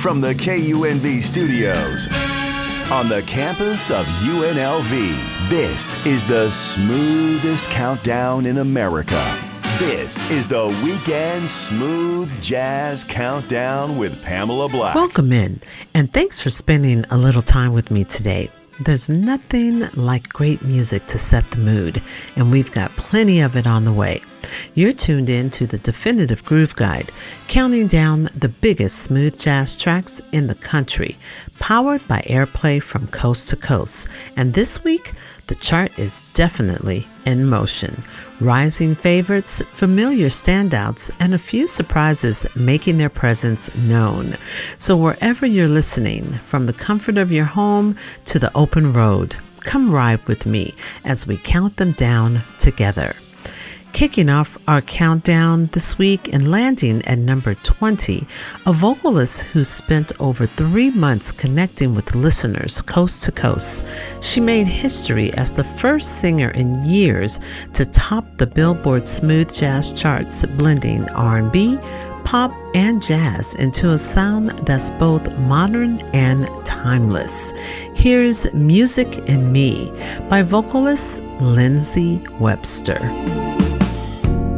from the KUNV studios on the campus of UNLV. This is the smoothest countdown in America. This is the Weekend Smooth Jazz Countdown with Pamela Black. Welcome in, and thanks for spending a little time with me today. There's nothing like great music to set the mood, and we've got plenty of it on the way. You're tuned in to the Definitive Groove Guide, counting down the biggest smooth jazz tracks in the country, powered by airplay from coast to coast. And this week, the chart is definitely in motion. Rising favorites, familiar standouts, and a few surprises making their presence known. So wherever you're listening, from the comfort of your home to the open road, come ride with me as we count them down together. Kicking off our countdown this week and landing at number 20, a vocalist who spent over 3 months connecting with listeners coast to coast. She made history as the first singer in years to top the Billboard Smooth Jazz charts, blending R&B, pop, and jazz into a sound that's both modern and timeless. Here's Music in Me by vocalist LINDSEY Webster.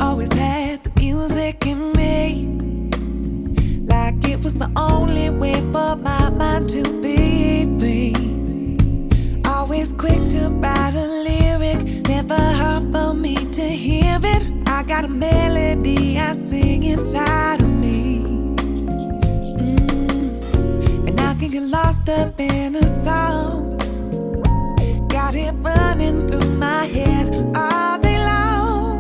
Always had the music in me, like it was the only way for my mind to be free. Always quick to write a lyric, never hard for me to hear it. I got a melody I sing inside of me, and I can get lost up in a song. Got it running through my head all day long.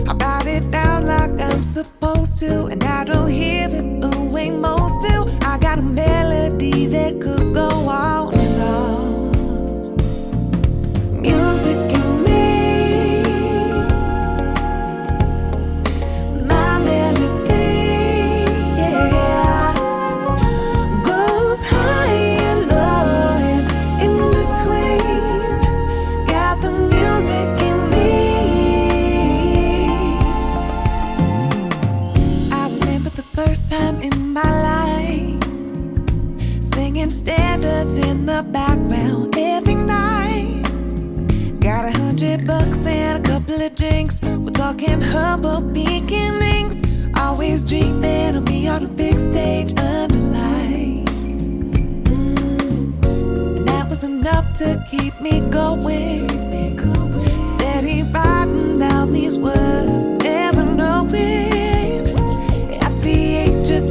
I write it down like I'm supposed to, and I don't hear it the way most do. I got a melody that could go on and on. Music in me, my melody, yeah, goes high and low and in between. Got the music in me. First time in my life, singing standards in the background every night. Got $100 and a couple of drinks. We're talking humble beginnings. Always dreaming of me on a big stage under lights. And that was enough to keep me going. Steady writing down these words, never knowing.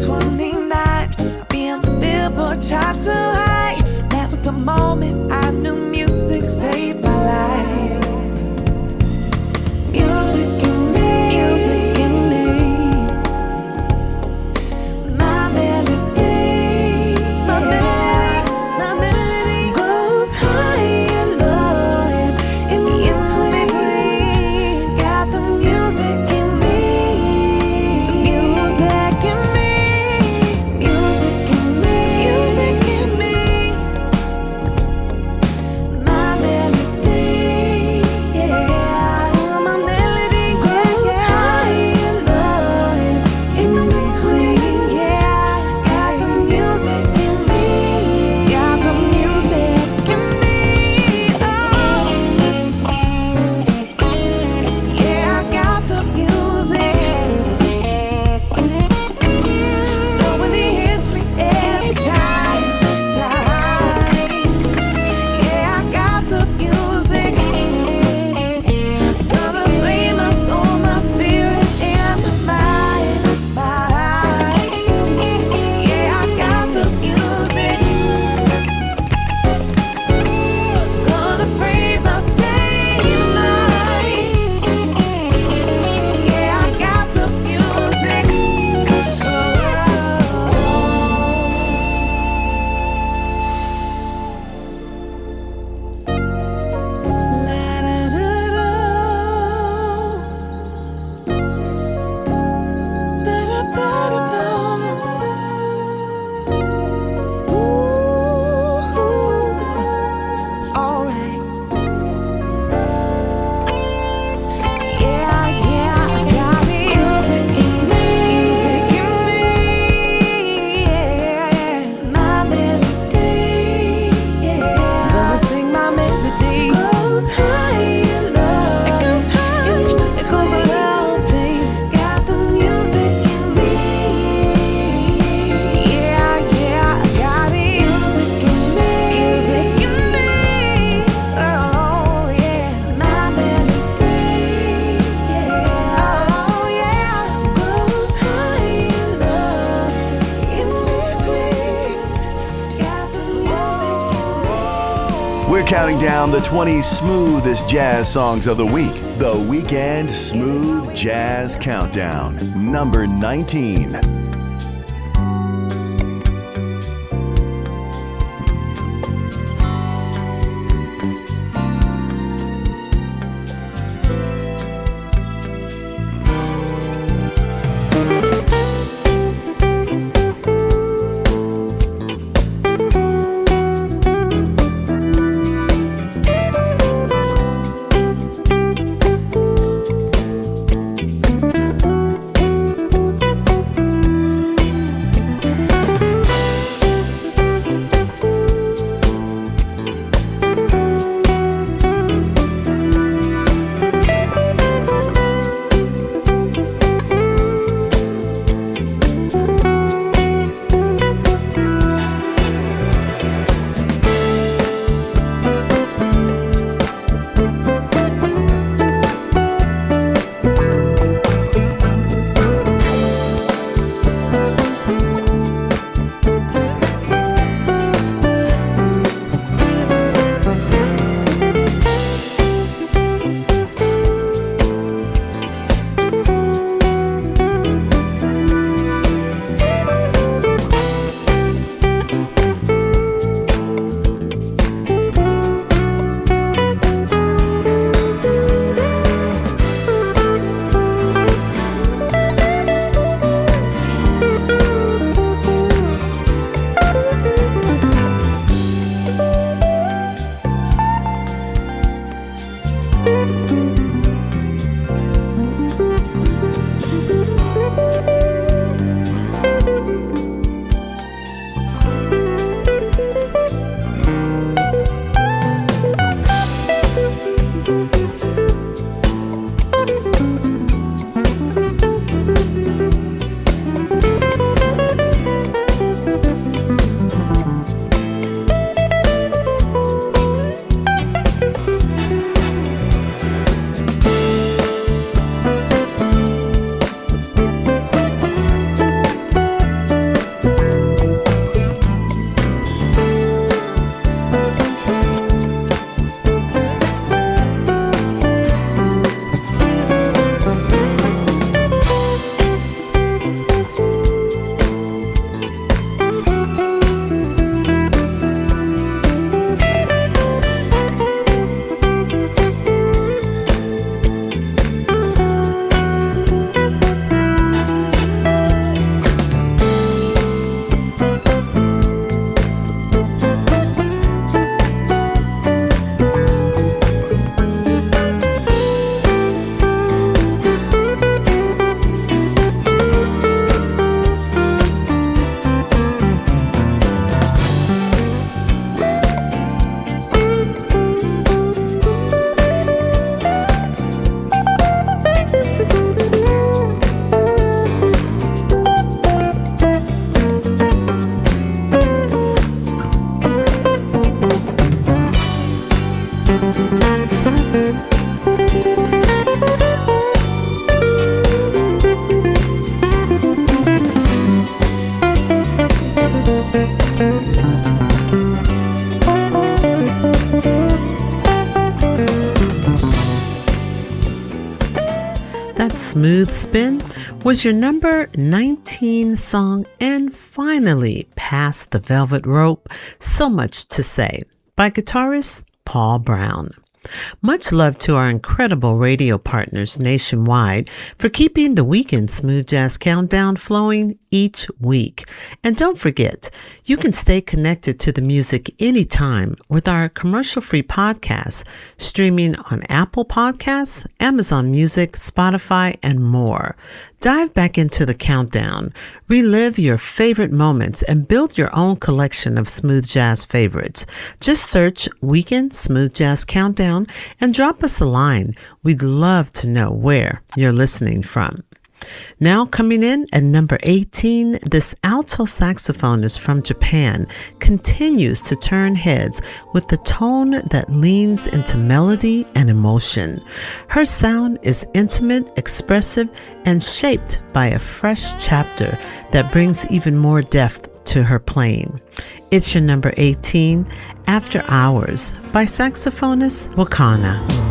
29, I'll be on the Billboard chart so high. That was the moment I knew music saved my life. Music in me, music in me, my melody, my melody goes high and low and We're counting down the 20 smoothest jazz songs of the week. The Weekend Smooth Jazz Countdown, number 19. Smooth Spin was your number 19 song, and finally Past the Velvet Rope, So Much to Say by guitarist Paul Brown. Much love to our incredible radio partners nationwide for keeping the Weekend Smooth Jazz Countdown flowing each week. And don't forget, you can stay connected to the music anytime with our commercial-free podcasts, streaming on Apple Podcasts, Amazon Music, Spotify, and more. Dive back into the countdown, relive your favorite moments, and build your own collection of smooth jazz favorites. Just search Weekend Smooth Jazz Countdown and drop us a line. We'd love to know where you're listening from. Now coming in at number 18, this alto saxophonist from Japan continues to turn heads with the tone that leans into melody and emotion. Her sound is intimate, expressive, and shaped by a fresh chapter that brings even more depth to her playing. It's your number 18, After Hours by saxophonist WAKANA.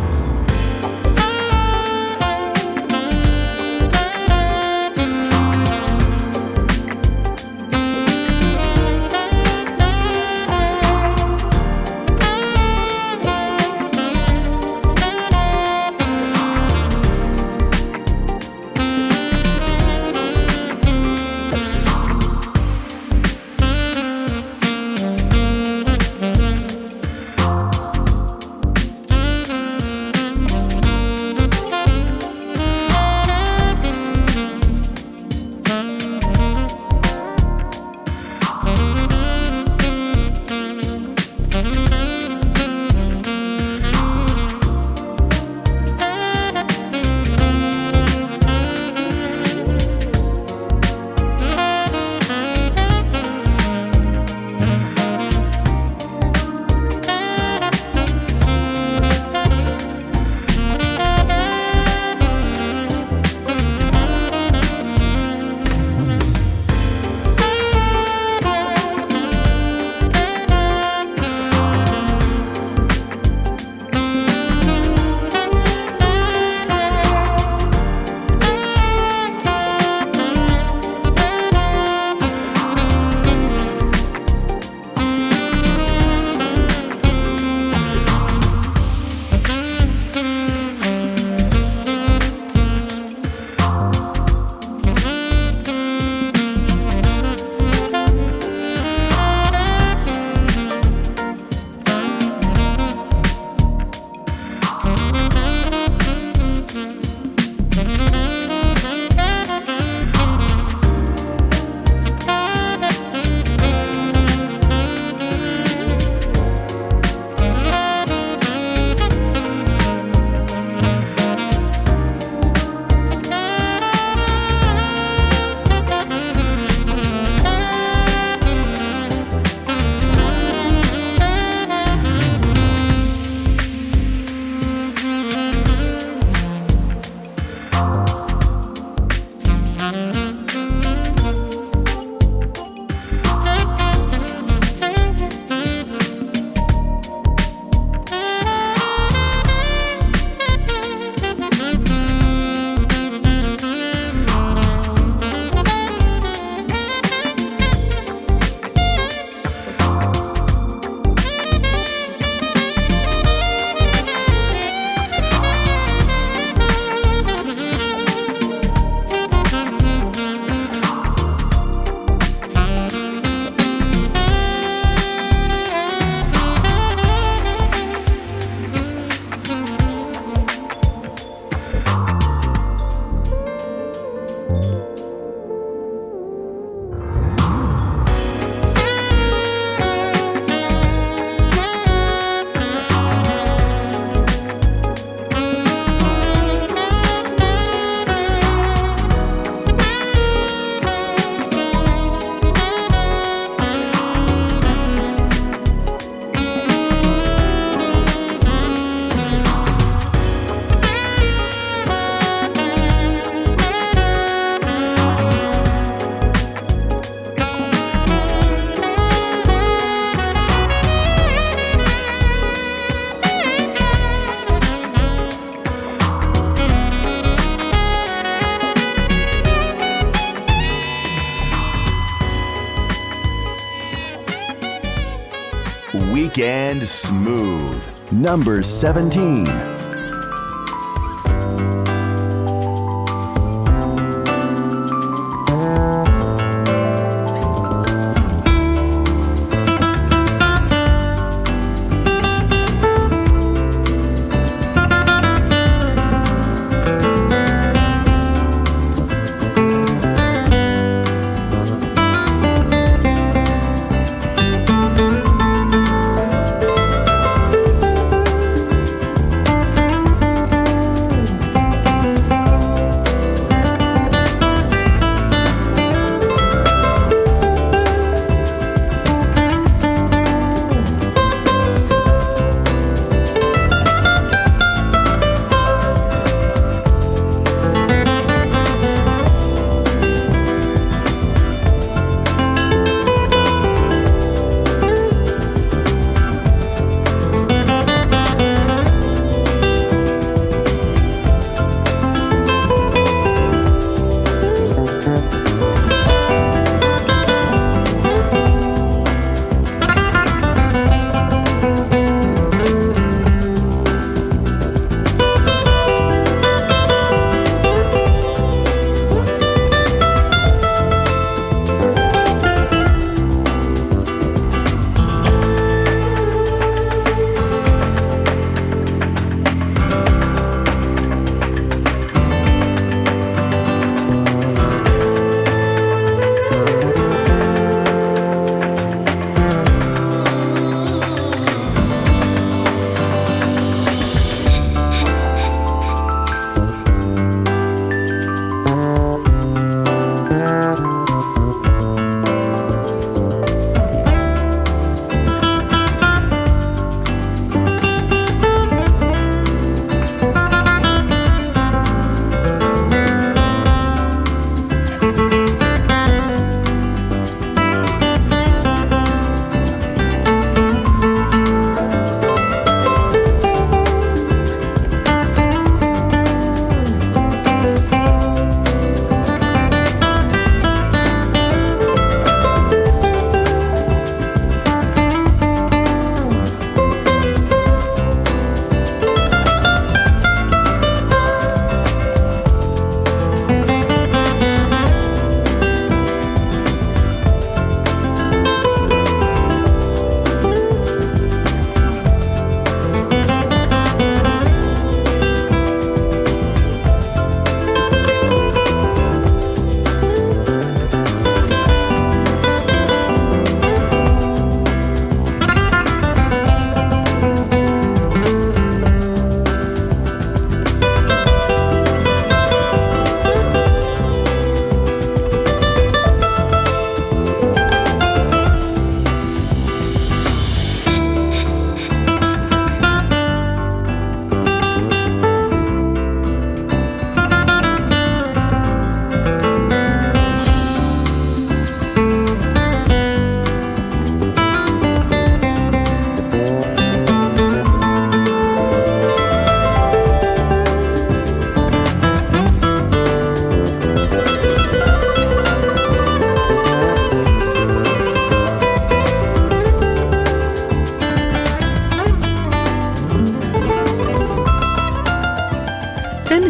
Weekend Smooth, number 17.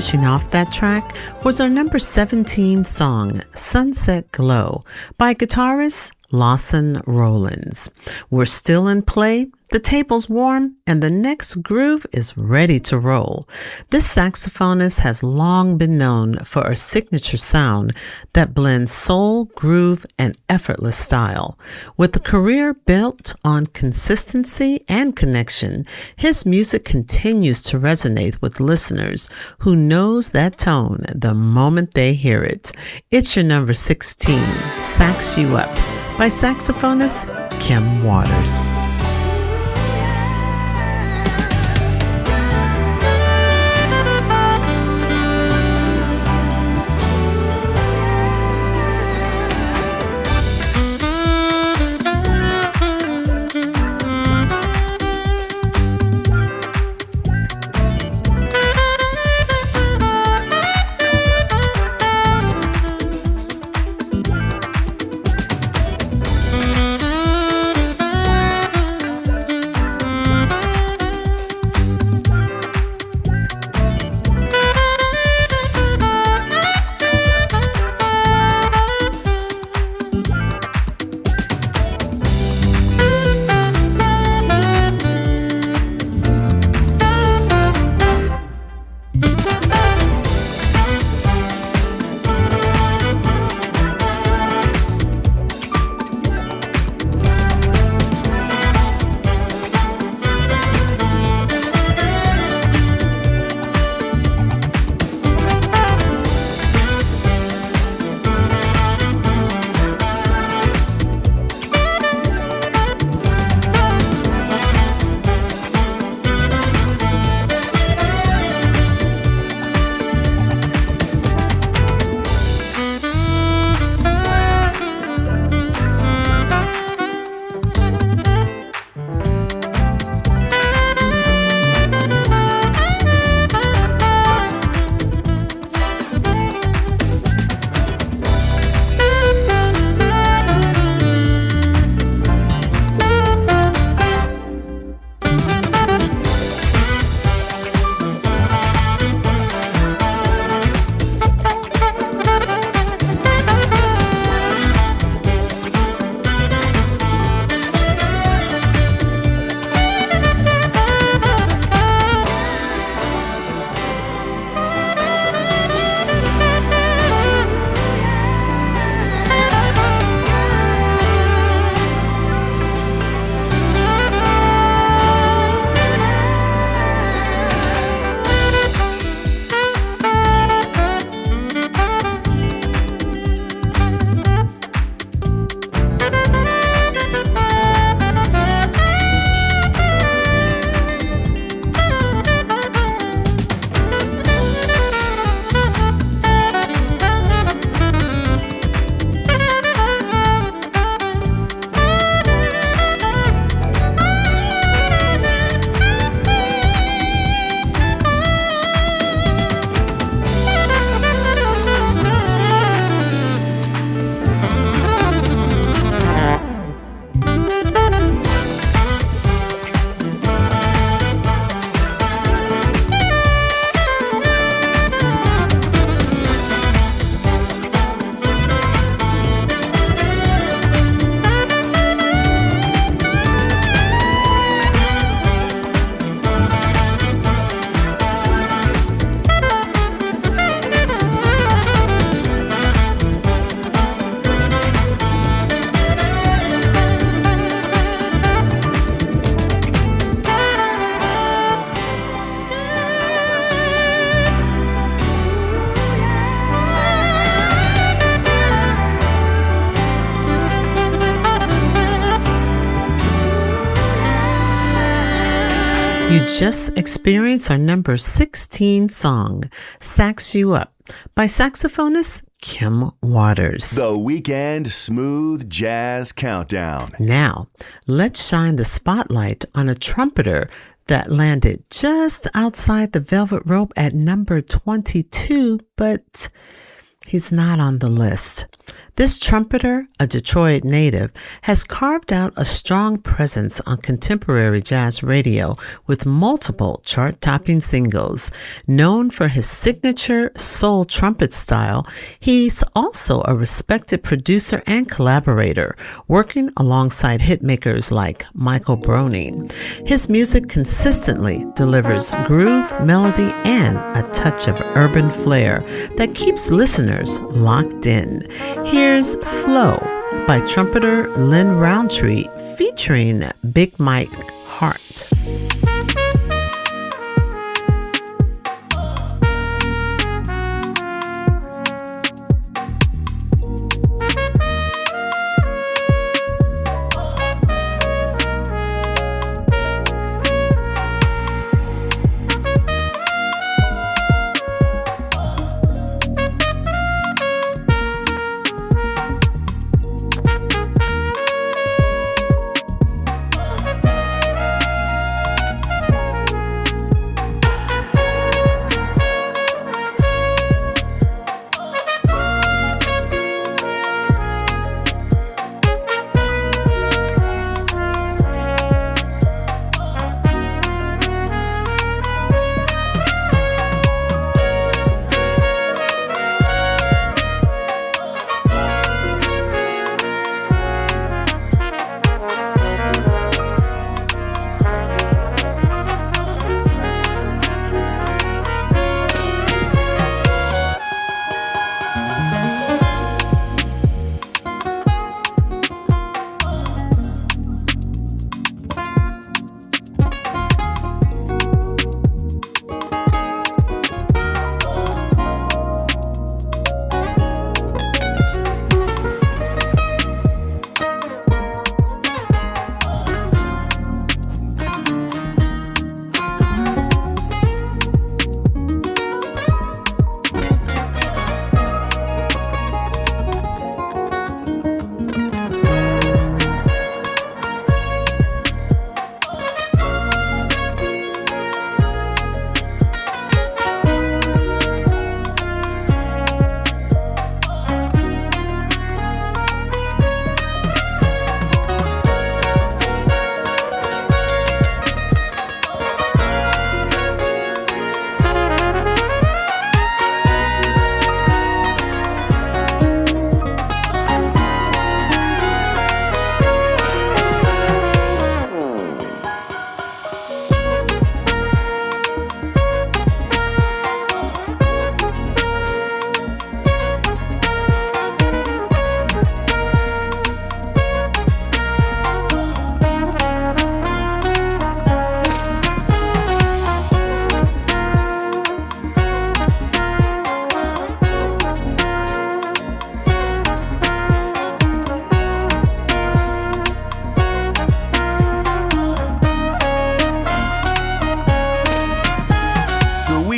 Finishing off that track was our number 17 song, Sunset Glow, by guitarist LAWSON ROLLINS. We're still in play, the table's warm, and the next groove is ready to roll. This saxophonist has long been known for a signature sound that blends soul, groove, and effortless style. With a career built on consistency and connection, his music continues to resonate with listeners who knows that tone the moment they hear it. It's your number 16, Sax You Up, by saxophonist Kim Waters. You just experienced our number 16 song, Sax You Up, by saxophonist Kim Waters. The Weekend Smooth Jazz Countdown. Now, let's shine the spotlight on a trumpeter that landed just outside the velvet rope at number 22, but he's not on the list. This trumpeter, a Detroit native, has carved out a strong presence on contemporary jazz radio with multiple chart-topping singles. Known for his signature soul trumpet style, he's also a respected producer and collaborator, working alongside hitmakers like Michael Browning. His music consistently delivers groove, melody, and a touch of urban flair that keeps listeners locked in. Here's Flow by trumpeter Lynn Roundtree featuring Big Mike Hart.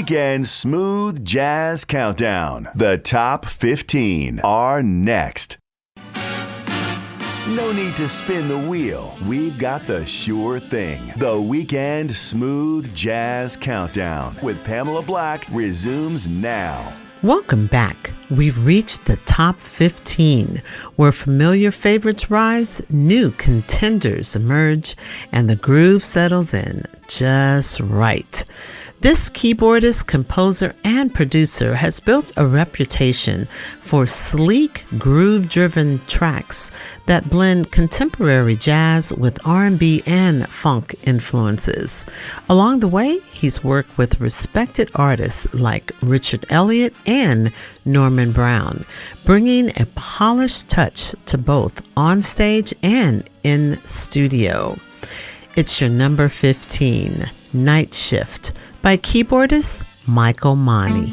Weekend Smooth Jazz Countdown. The top 15 are next. No need to spin the wheel. We've got the sure thing. The Weekend Smooth Jazz Countdown with Pamela Black resumes now. Welcome back. We've reached the top 15, where familiar favorites rise, new contenders emerge, and the groove settles in just right. This keyboardist, composer, and producer has built a reputation for sleek, groove-driven tracks that blend contemporary jazz with R&B and funk influences. Along the way, he's worked with respected artists like Richard Elliott and Norman Brown, bringing a polished touch to both on stage and in studio. It's your number 15, Night Shift, by keyboardist Michael Mani.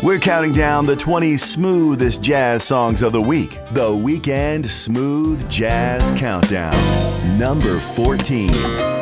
We're counting down the 20 smoothest jazz songs of the week. The Weekend Smooth Jazz Countdown. Number 14.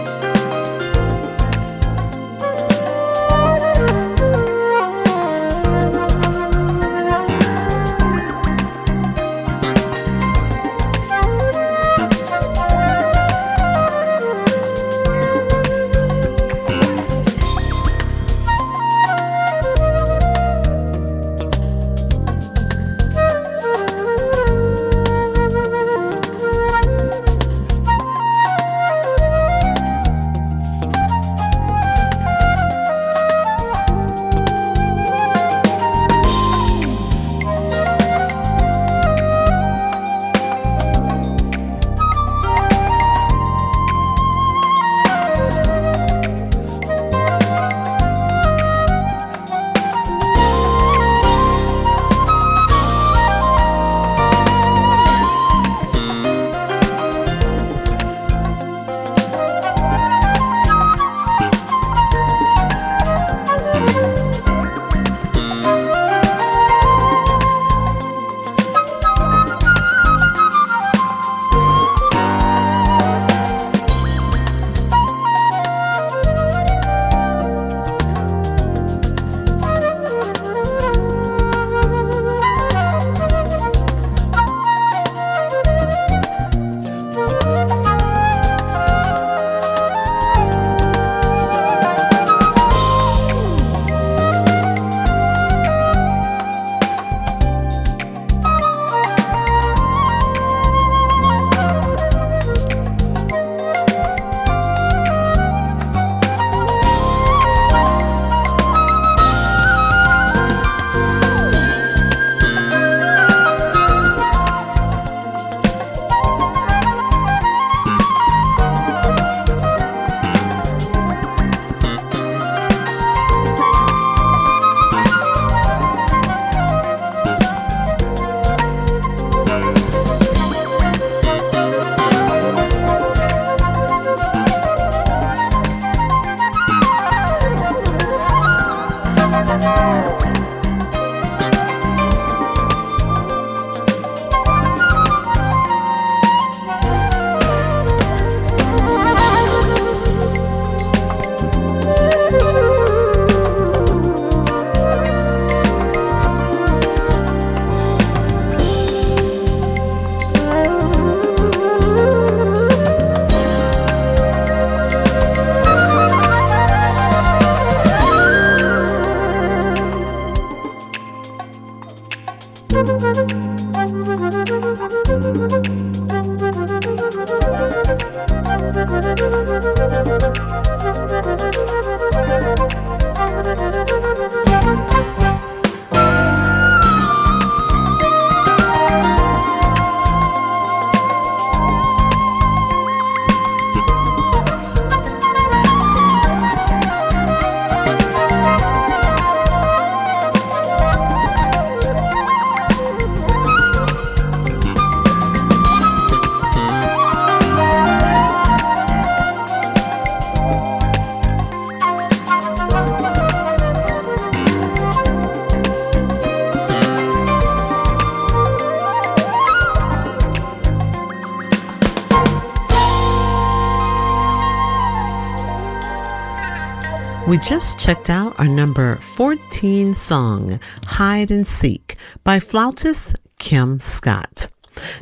We just checked out our number 14 song, Hide and Seek, by flautist Kim Scott.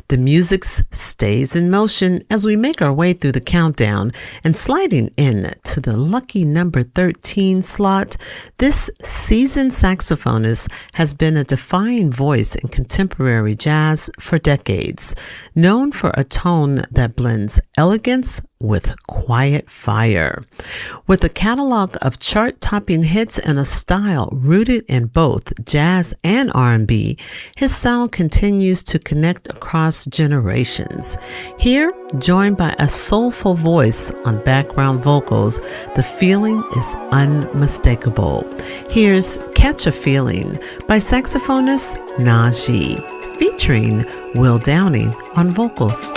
The music stays in motion as we make our way through the countdown, and sliding in to the lucky number 13 slot, this seasoned saxophonist has been a defining voice in contemporary jazz for decades, known for a tone that blends elegance with quiet fire. With a catalog of chart-topping hits and a style rooted in both jazz and R&B, his sound continues to connect across generations. Here, joined by a soulful voice on background vocals, the feeling is unmistakable. Here's Catch a Feeling by saxophonist NAJEE, featuring Will Downing on vocals.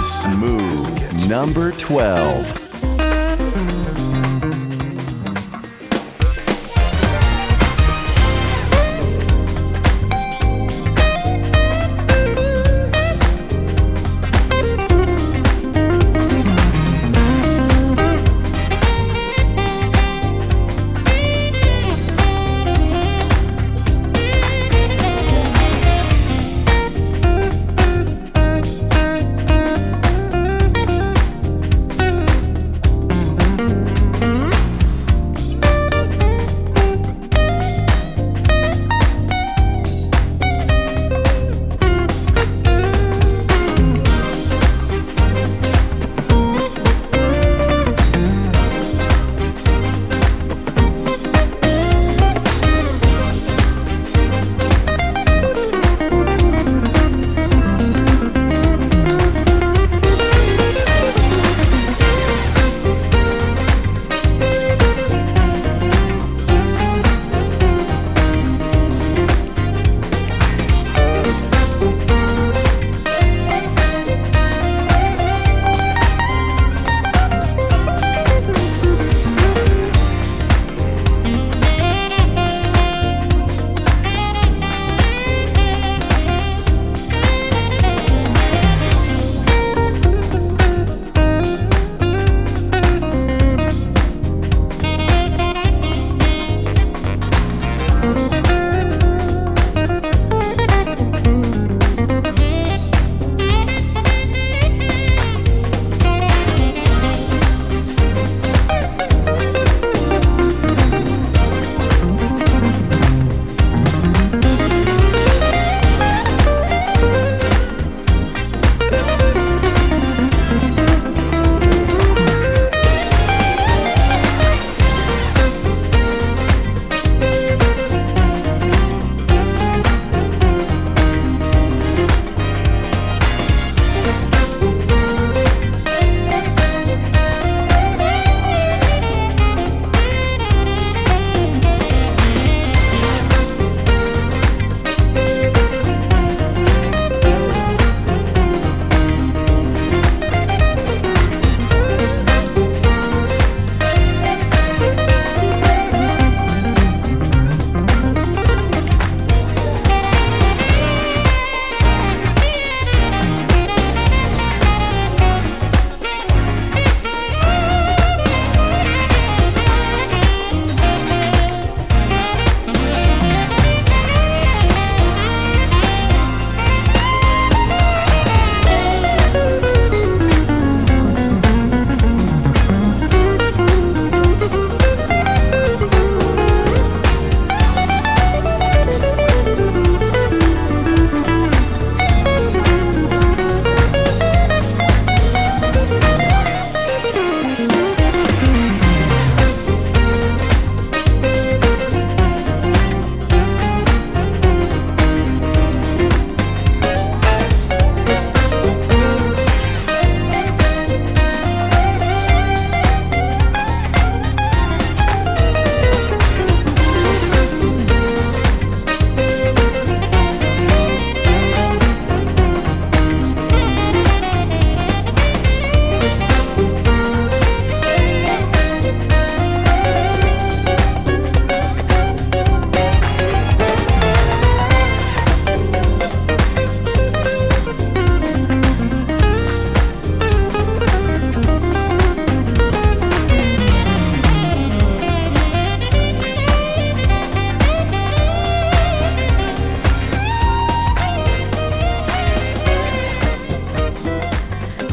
Smooth, number 12.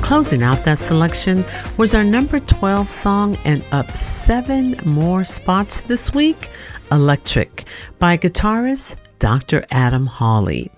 Closing out that selection was our number 12 song and up 7 more spots this week, Electric by guitarist Dr. Adam Hawley.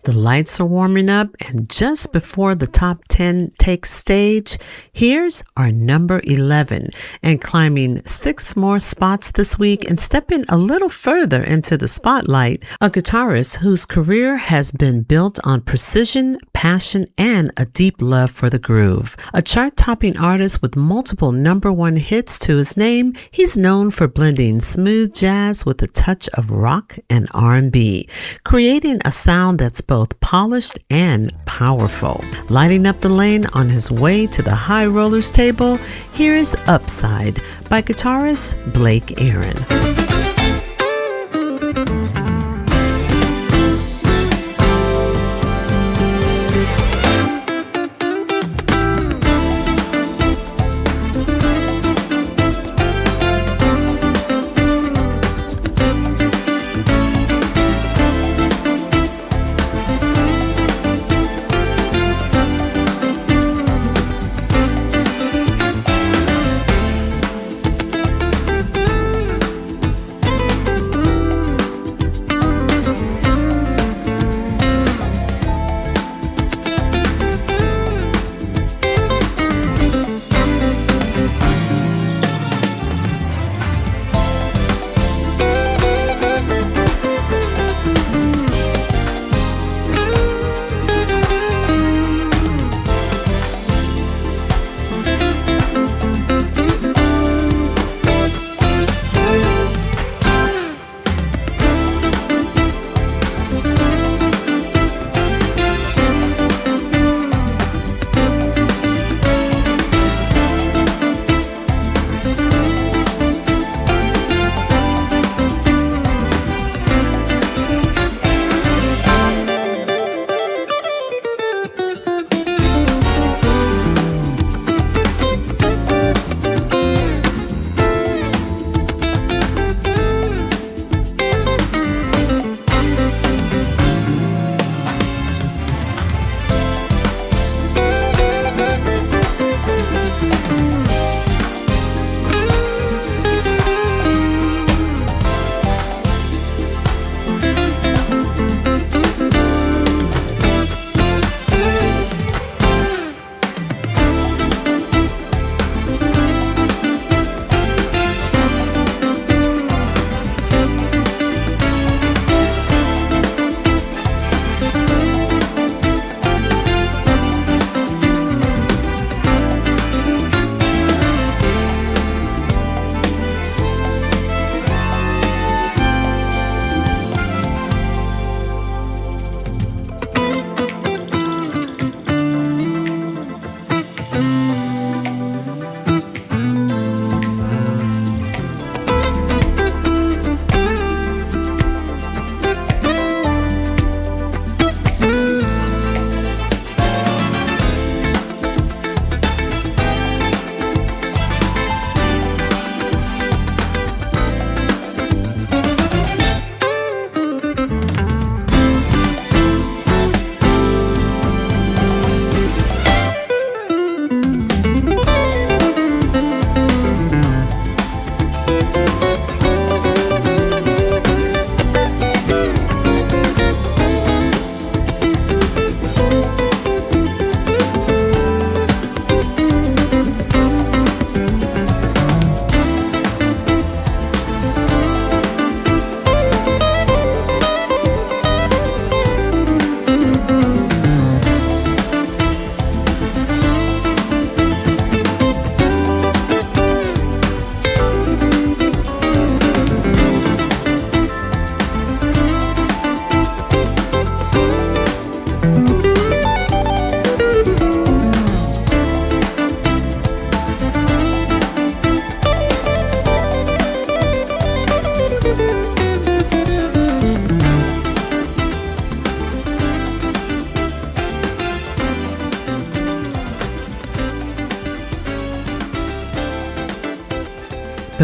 The lights are warming up, and just before the top 10 takes stage, here's our number 11, and climbing 6 more spots this week and stepping a little further into the spotlight, a guitarist whose career has been built on precision, passion, and a deep love for the groove. A chart-topping artist with multiple number 1 hits to his name, he's known for blending smooth jazz with a touch of rock and R&B, creating a sound that's both both polished and powerful. Lighting up the lane on his way to the High Rollers table, here is Upside by guitarist Blake Aaron.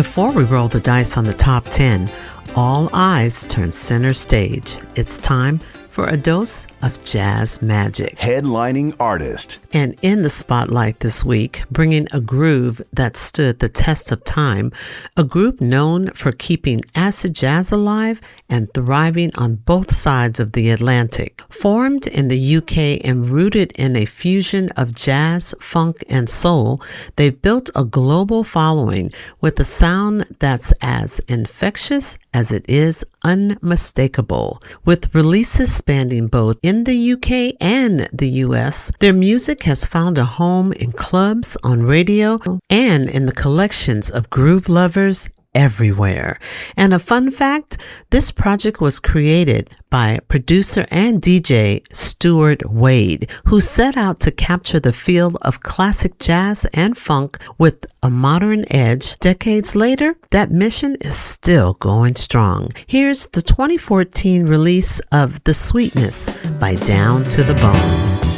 Before we roll the dice on the top 10, all eyes turn center stage. It's time for a dose of jazz magic. Headlining artist. And in the spotlight this week, bringing a groove that stood the test of time, a group known for keeping acid jazz alive and thriving on both sides of the Atlantic. Formed in the UK and rooted in a fusion of jazz, funk, and soul, they've built a global following with a sound that's as infectious as it is unmistakable. With releases spanning both in the UK and the US, their music has found a home in clubs, on radio, and in the collections of groove lovers everywhere. And a fun fact, this project was created by producer and DJ Stuart Wade, who set out to capture the feel of classic jazz and funk with a modern edge. Decades later, that mission is still going strong. Here's the 2014 release of The Sweetness by Down to the Bone.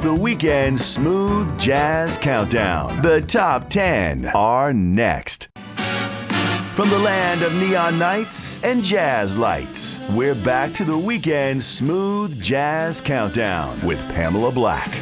The Weekend Smooth Jazz Countdown. The top 10 are next. From the land of neon nights and jazz lights, we're back to the Weekend Smooth Jazz Countdown with Pamela Black.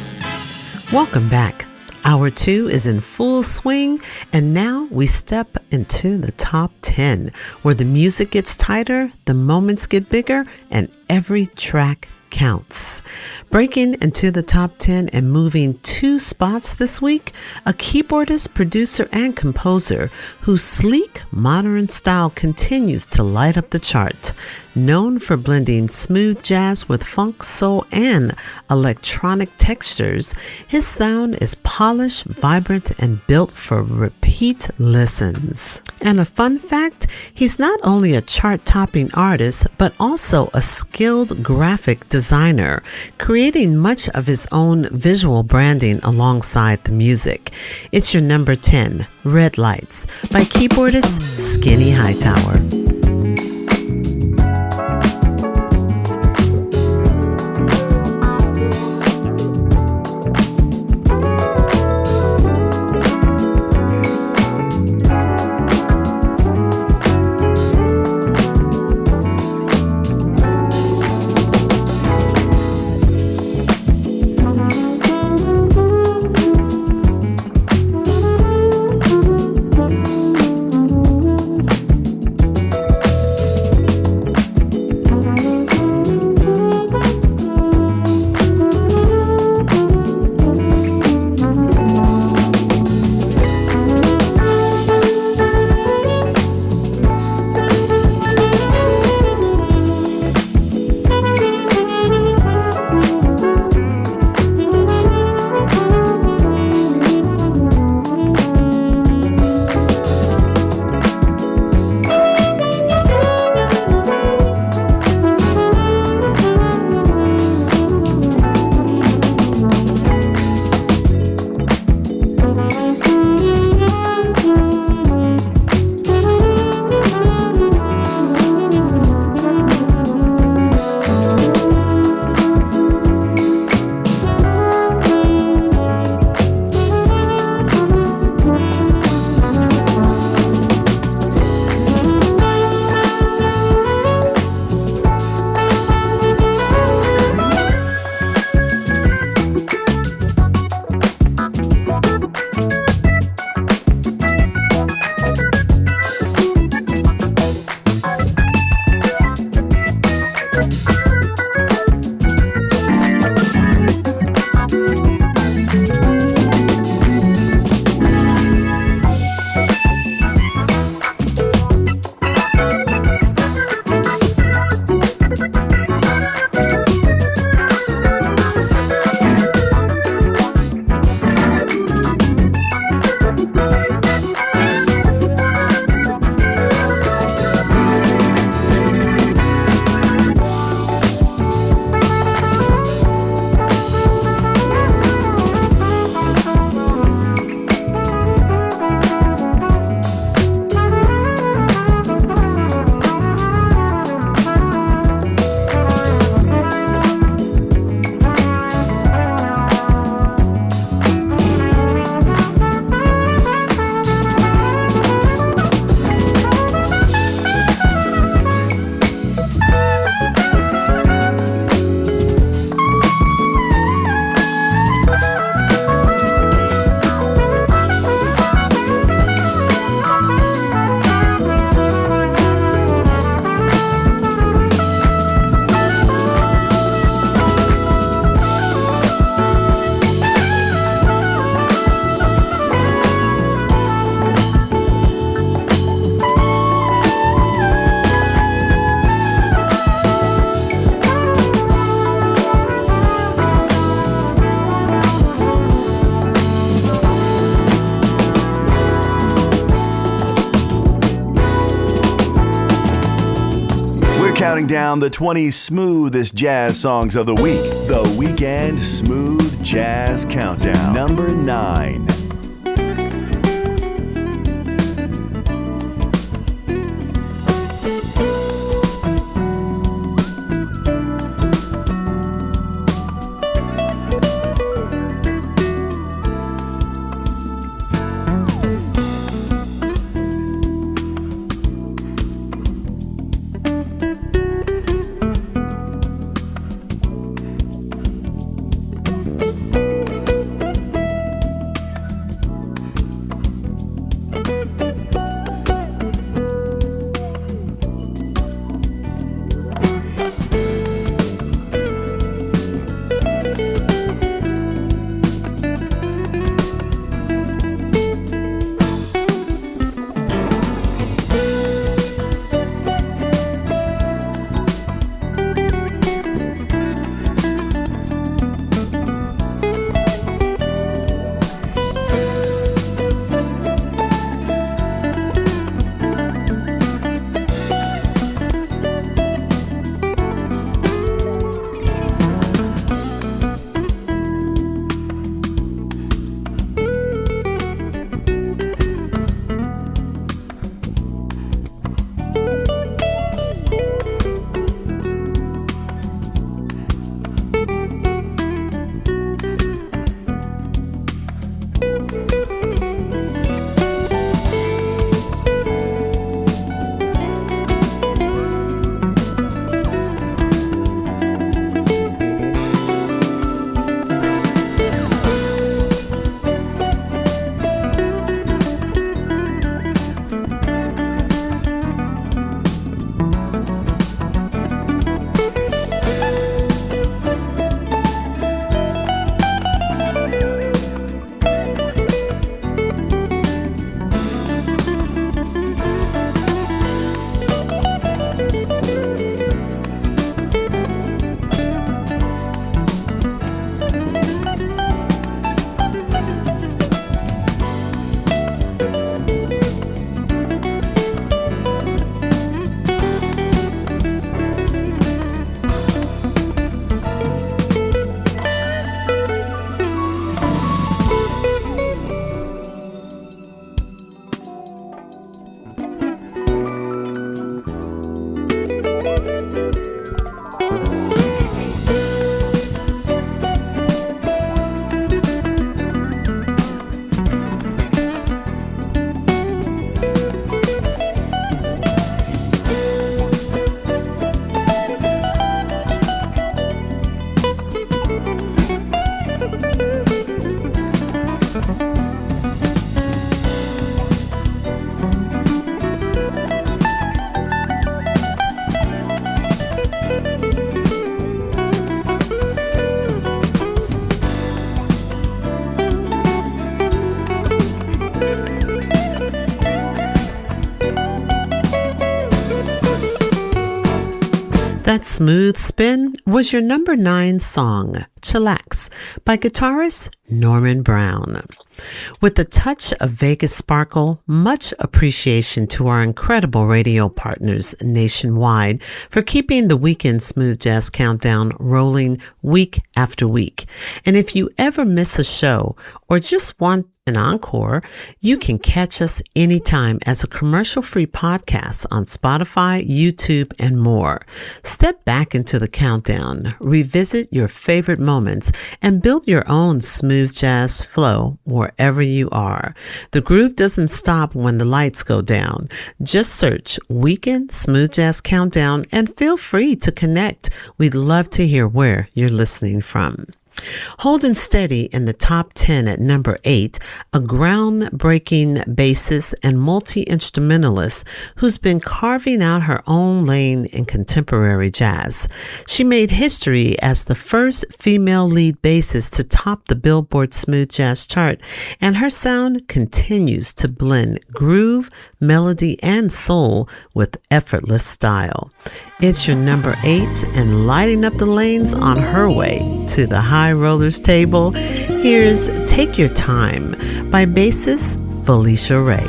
Welcome back. Hour 2 is in full swing, and now we step into the top 10, where the music gets tighter, the moments get bigger, and every track counts. Breaking into the top 10 and moving 2 spots this week, a keyboardist, producer, and composer whose sleek, modern style continues to light up the chart. Known for blending smooth jazz with funk, soul, and electronic textures, his sound is polished, vibrant, and built for repeat listens. And a fun fact, he's not only a chart-topping artist, but also a skilled graphic designer, creating much of his own visual branding alongside the music. It's your number 10, Red Lights, by keyboardist Skinny Hightower. Counting down the 20 smoothest jazz songs of the week. The Weekend Smooth Jazz Countdown. Number 9. That smooth spin was your number 9 song, Chillax, by guitarist Norman Brown. With a touch of Vegas sparkle, much appreciation to our incredible radio partners nationwide for keeping the Weekend Smooth Jazz Countdown rolling week after week. And if you ever miss a show or just want an encore, you can catch us anytime as a commercial-free podcast on Spotify, YouTube, and more. Step back into the countdown, revisit your favorite moments, and build your own smooth jazz flow wherever you are. The groove doesn't stop when the lights go down. Just search Weekend Smooth Jazz Countdown and feel free to connect. We'd love to hear where you're listening from. Holding steady in the top 10 at number 8, a groundbreaking bassist and multi-instrumentalist who's been carving out her own lane in contemporary jazz. She made history as the first female lead bassist to top the Billboard Smooth Jazz chart, and her sound continues to blend groove, melody, and soul with effortless style. It's your number 8 and lighting up the lanes on her way to the High Rollers table. Here's Take Your Time by bassist Felicia Ray.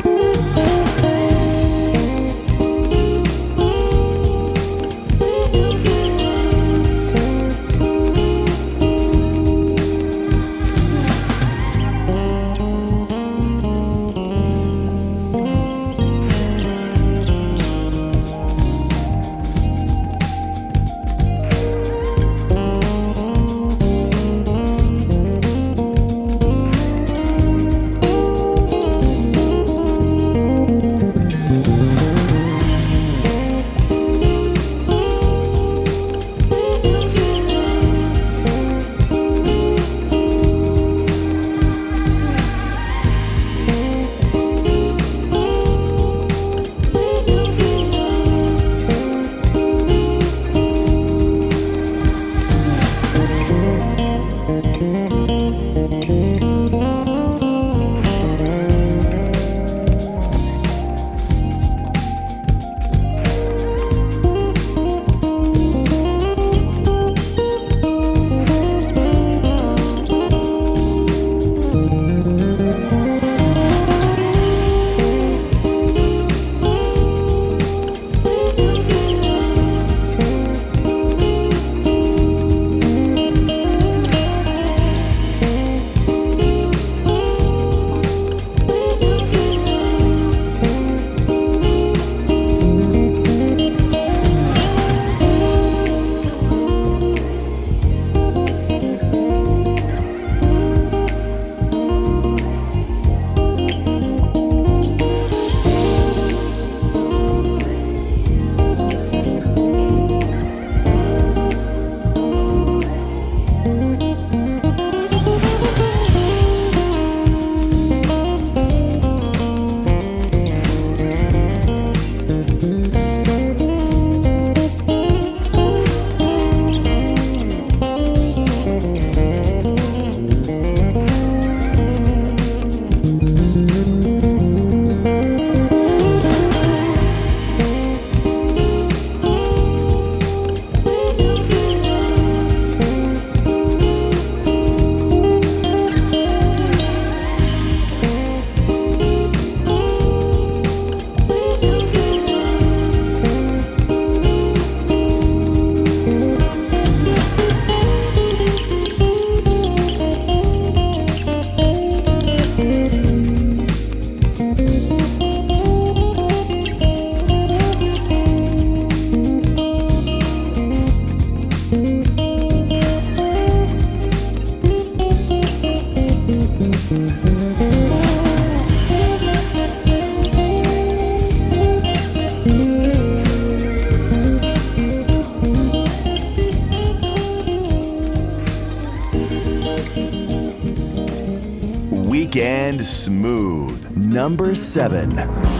and smooth. Number 7.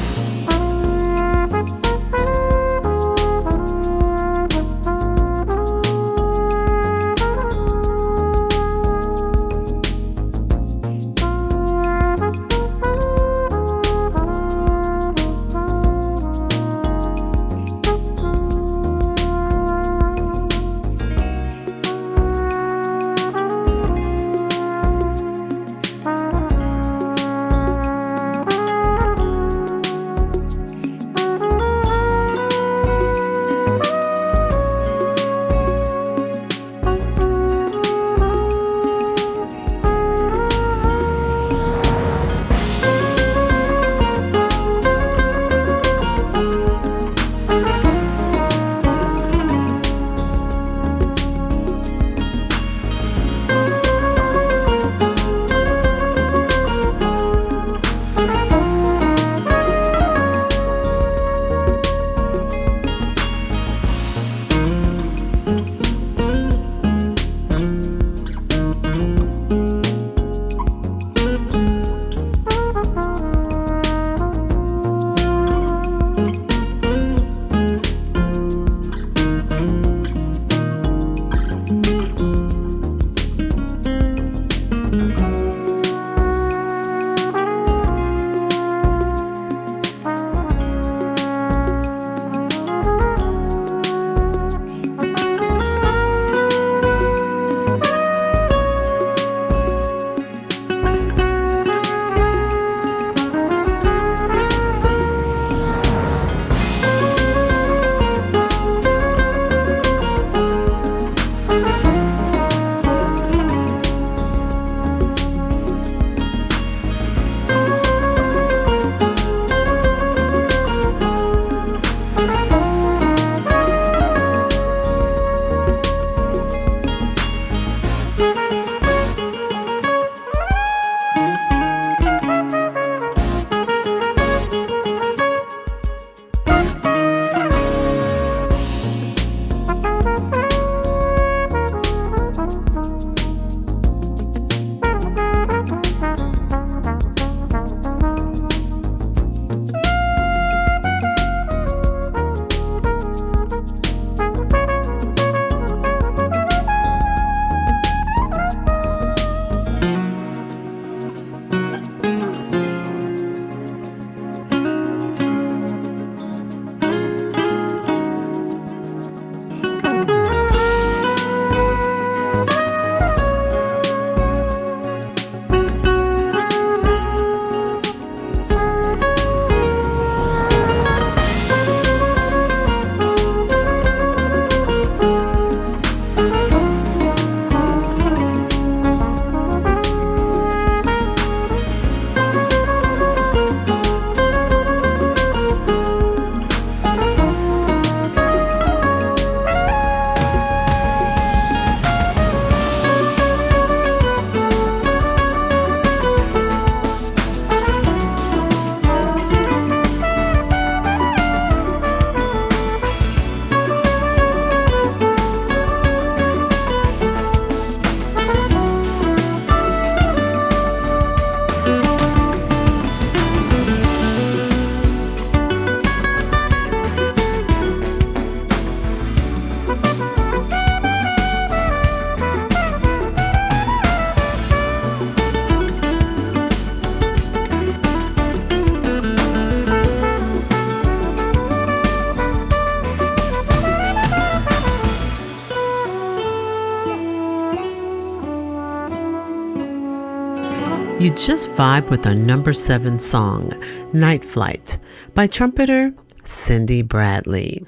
You just vibe with our number 7 song, Night Flight, by trumpeter Cindy Bradley.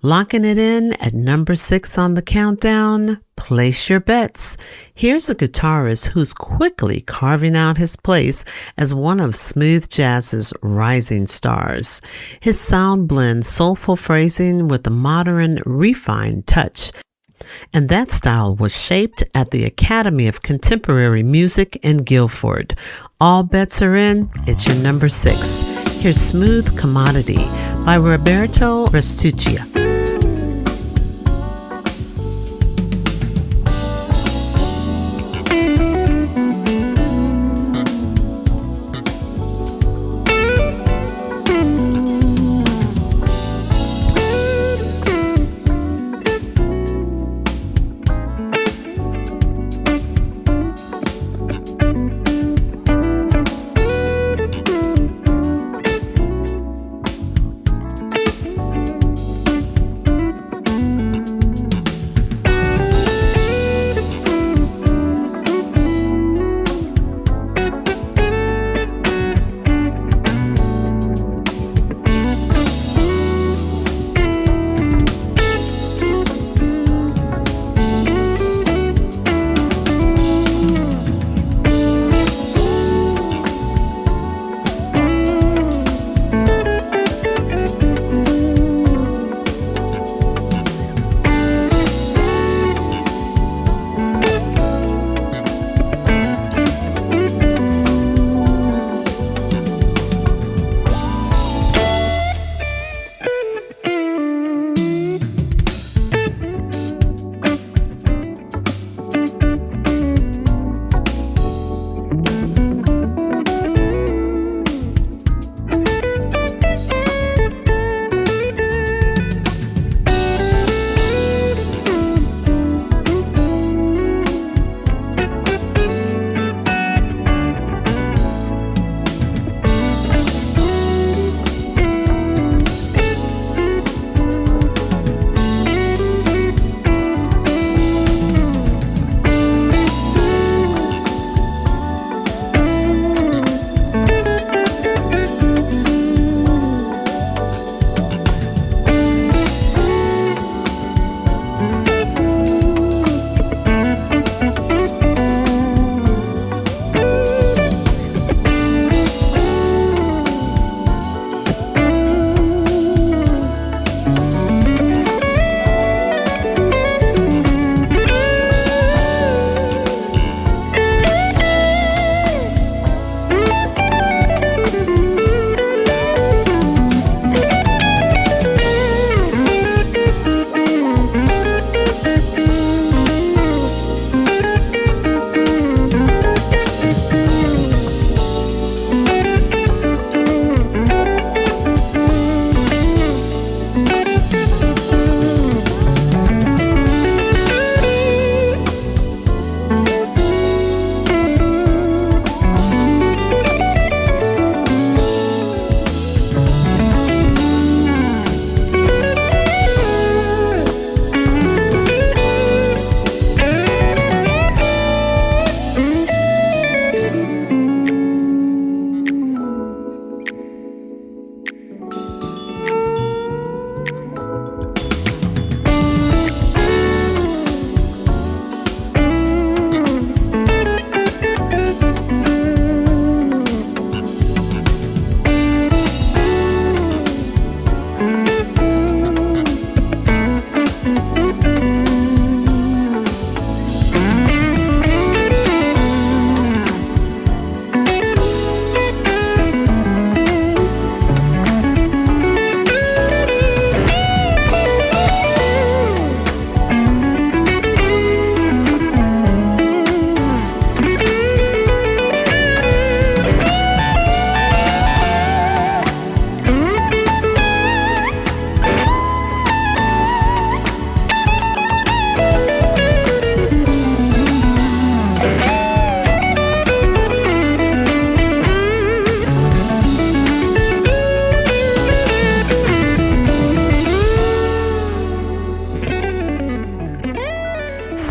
Locking it in at number 6 on the countdown, Place Your Bets. Here's a guitarist who's quickly carving out his place as one of smooth jazz's rising stars. His sound blends soulful phrasing with a modern, refined touch. And that style was shaped at the Academy of Contemporary Music in Guilford. All bets are in. It's your number 6. Here's Smooth Commodity by Roberto Restuccia.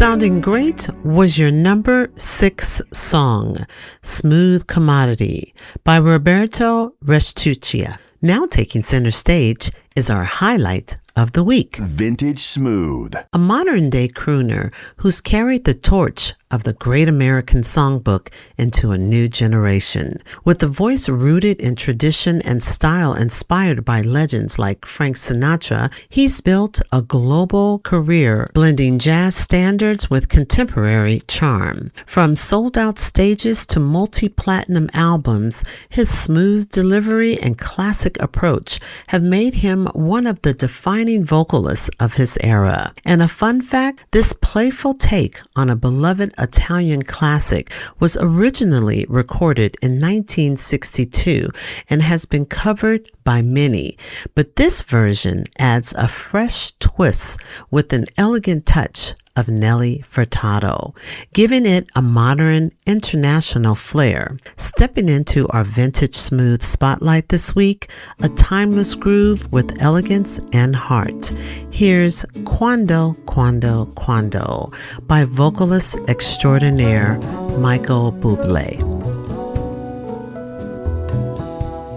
Sounding great was your number 6 song, Smooth Commodity by Roberto RESTUCCIA. Now taking center stage is our highlight of the week. Vintage Smooth. A modern-day crooner who's carried the torch of the great American songbook into a new generation. With a voice rooted in tradition and style inspired by legends like Frank Sinatra, he's built a global career blending jazz standards with contemporary charm. From sold-out stages to multi-platinum albums, his smooth delivery and classic approach have made him one of the defining vocalists of his era. And a fun fact, this playful take on a beloved Italian classic was originally recorded in 1962 and has been covered by many, but this version adds a fresh twist with an elegant touch of Nelly Furtado, giving it a modern international flair. Stepping into our vintage smooth spotlight this week, a timeless groove with elegance and heart. Here's Quando, Quando, Quando by vocalist extraordinaire Michael Bublé.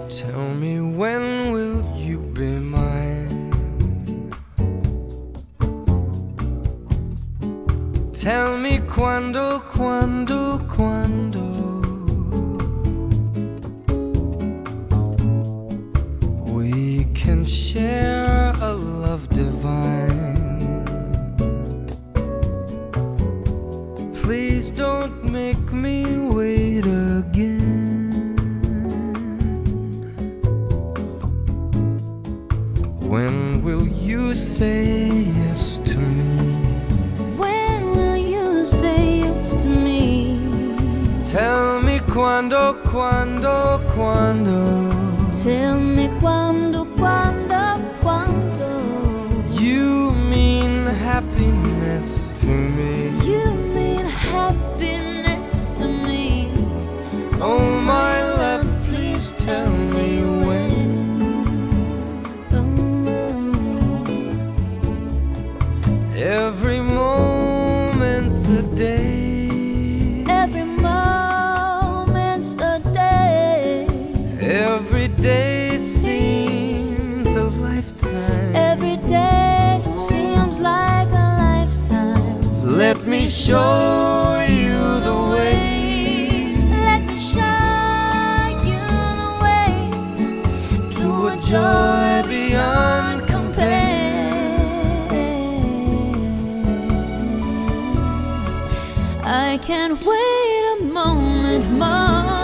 Tell me, when will you be mine? Tell me quando, quando, quando we can share a love divine. Please don't make me wait again. When will you say yes to me? Tell me quando, quando, quando. Tell me quando, quando, quando. You mean happiness to me. You mean happiness to me. Oh my love, please tell me when. Every moment's a day. Every day seems a lifetime. Every day seems like a lifetime. Let me show you the way. Let me show you the way to a joy beyond compare. I can't wait a moment more.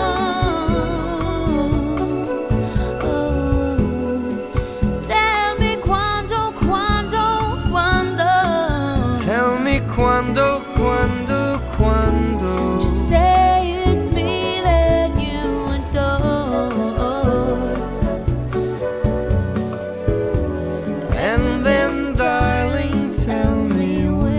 Quando, quando, quando. Just say it's me that you adore. And then, darling, tell me when.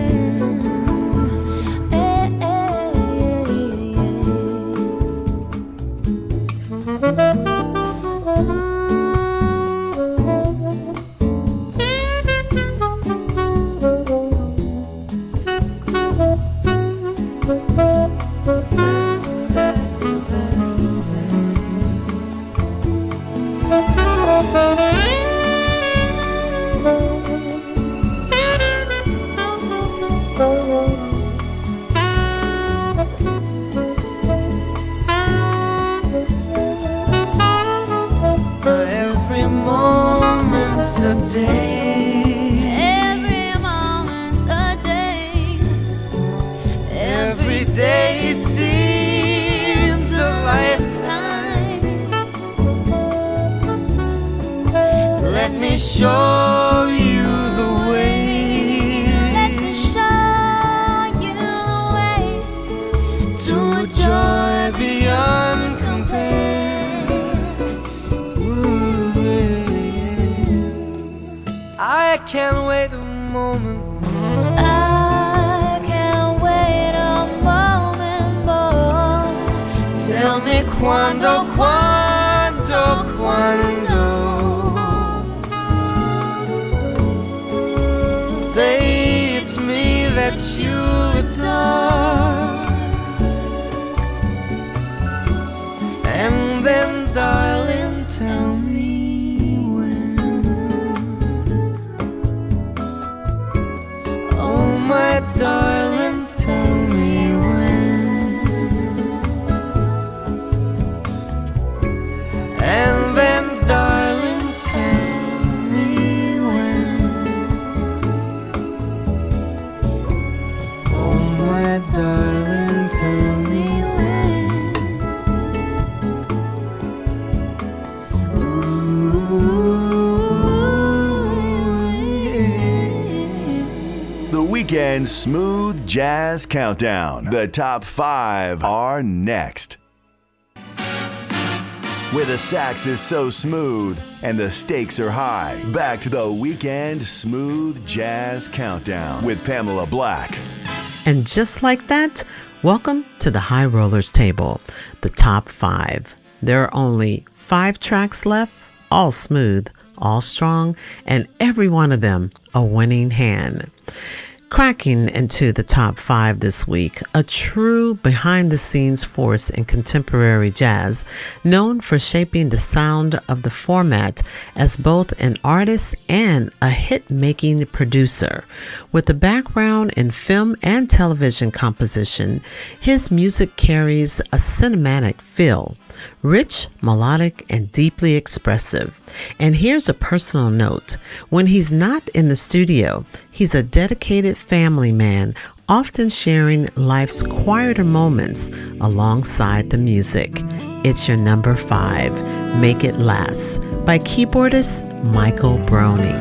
Every moment's a day. Every moment's a day. Every day seems a lifetime. Let me show you the way. Let me show you the way to a joy beyond compare. Ooh, yeah. I can't wait a moment more. I can't wait a moment more. Tell me quando, quando, quando. Say it's me that you And then, darling, tell me when. Oh, my darling, tell me when. And then, darling, tell me when. Oh, my darling, tell me when. The Weekend Smooth Jazz Countdown. The top 5 are next. Where the sax is so smooth and the stakes are high. Back to the Weekend Smooth Jazz Countdown with Pamela Black. And just like that, welcome to the High Rollers table, the top 5. There are only 5 tracks left, all smooth, all strong, and every one of them a winning hand. Cracking into the top 5 this week, a true behind-the-scenes force in contemporary jazz, known for shaping the sound of the format as both an artist and a hit-making producer. With a background in film and television composition, his music carries a cinematic feel. Rich, melodic, and deeply expressive. And here's a personal note. When he's not in the studio, he's a dedicated family man, often sharing life's quieter moments alongside the music. It's your number 5, Make It Last, by keyboardist Michael Browning.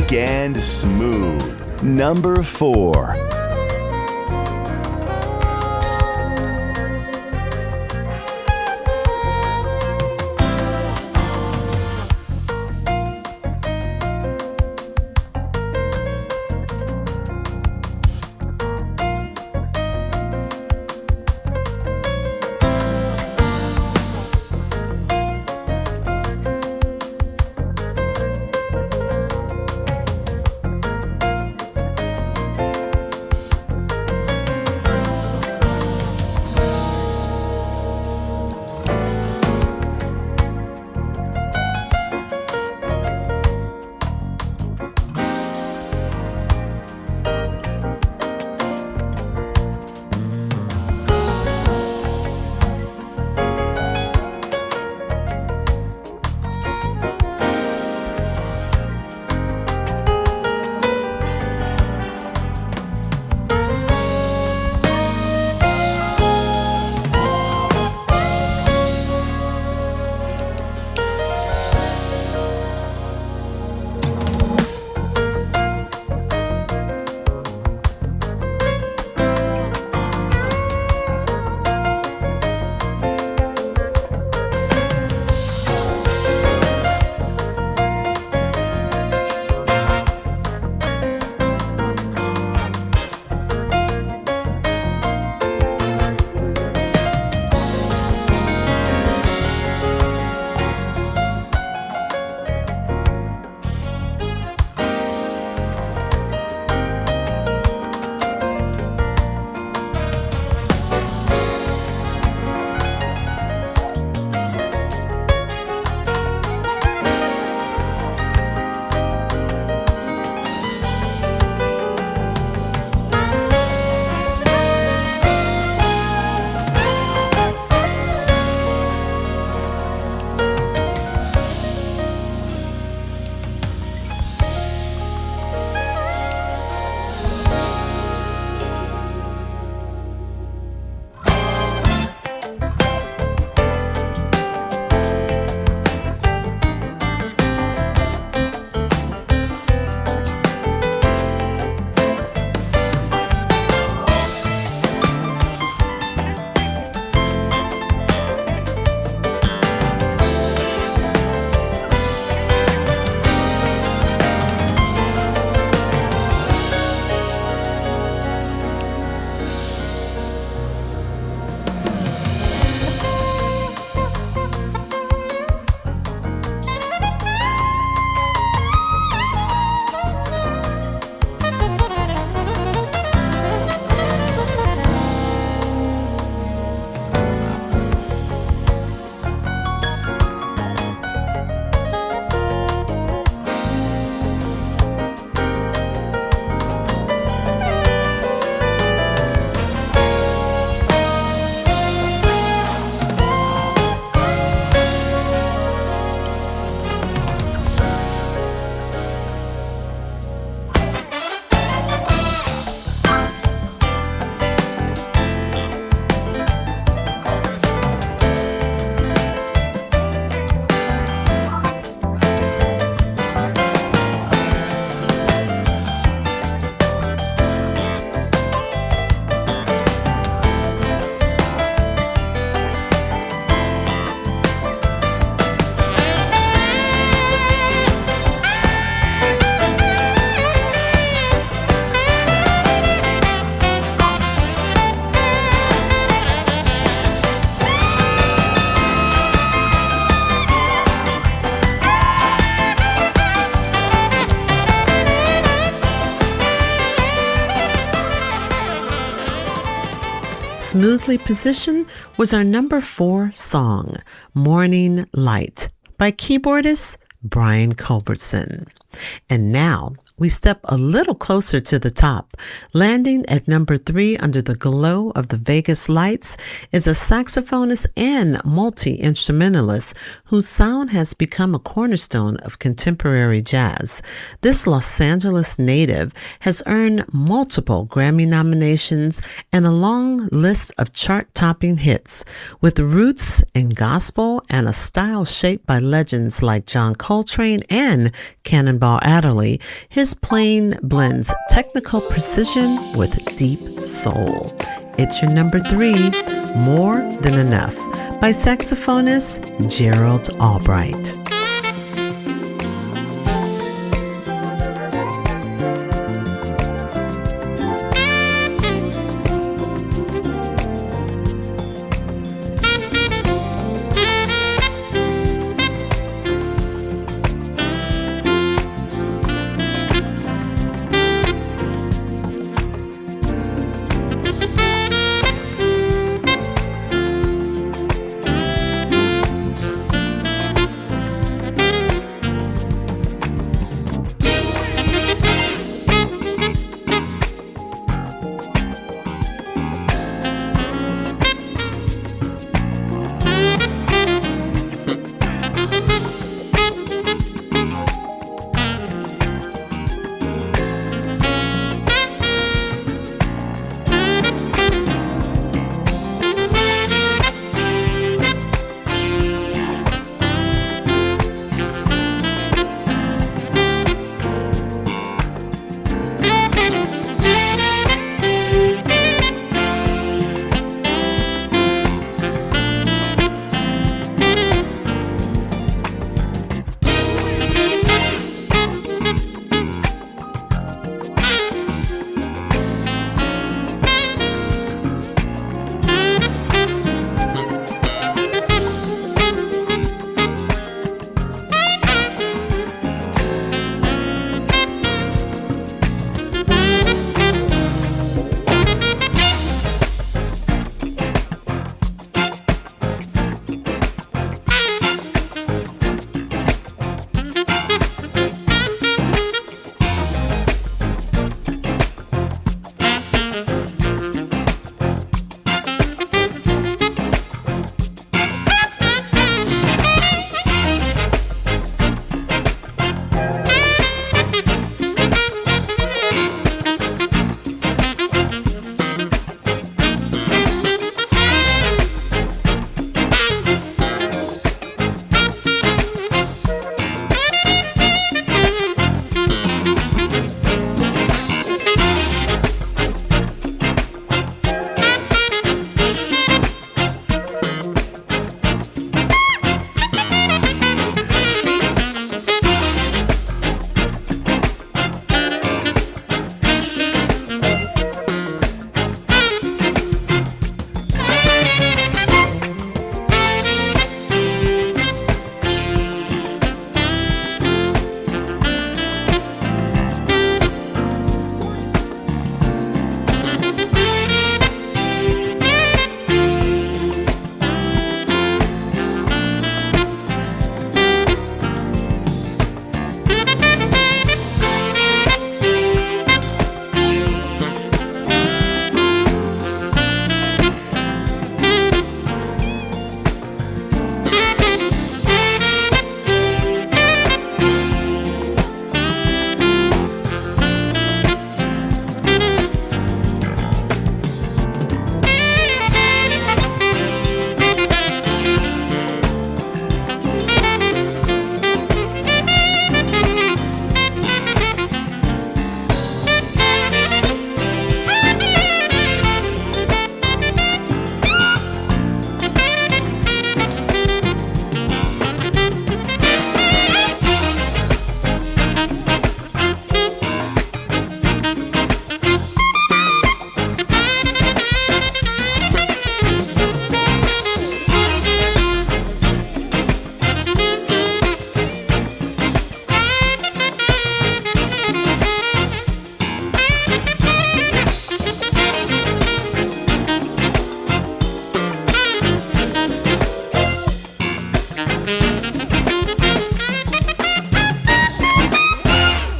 Funky and smooth. Number 4. Smoothly positioned was our number 4 song, Morning Light, by keyboardist Brian Culbertson. And now, we step a little closer to the top. Landing at number 3 under the glow of the Vegas lights is a saxophonist and multi-instrumentalist whose sound has become a cornerstone of contemporary jazz. This Los Angeles native has earned multiple Grammy nominations and a long list of chart-topping hits. With roots in gospel and a style shaped by legends like John Coltrane and Cannonball Adderley, his playing blends technical precision with deep soul. It's your number 3, More Than Enough, by saxophonist GERALD ALBRIGHT.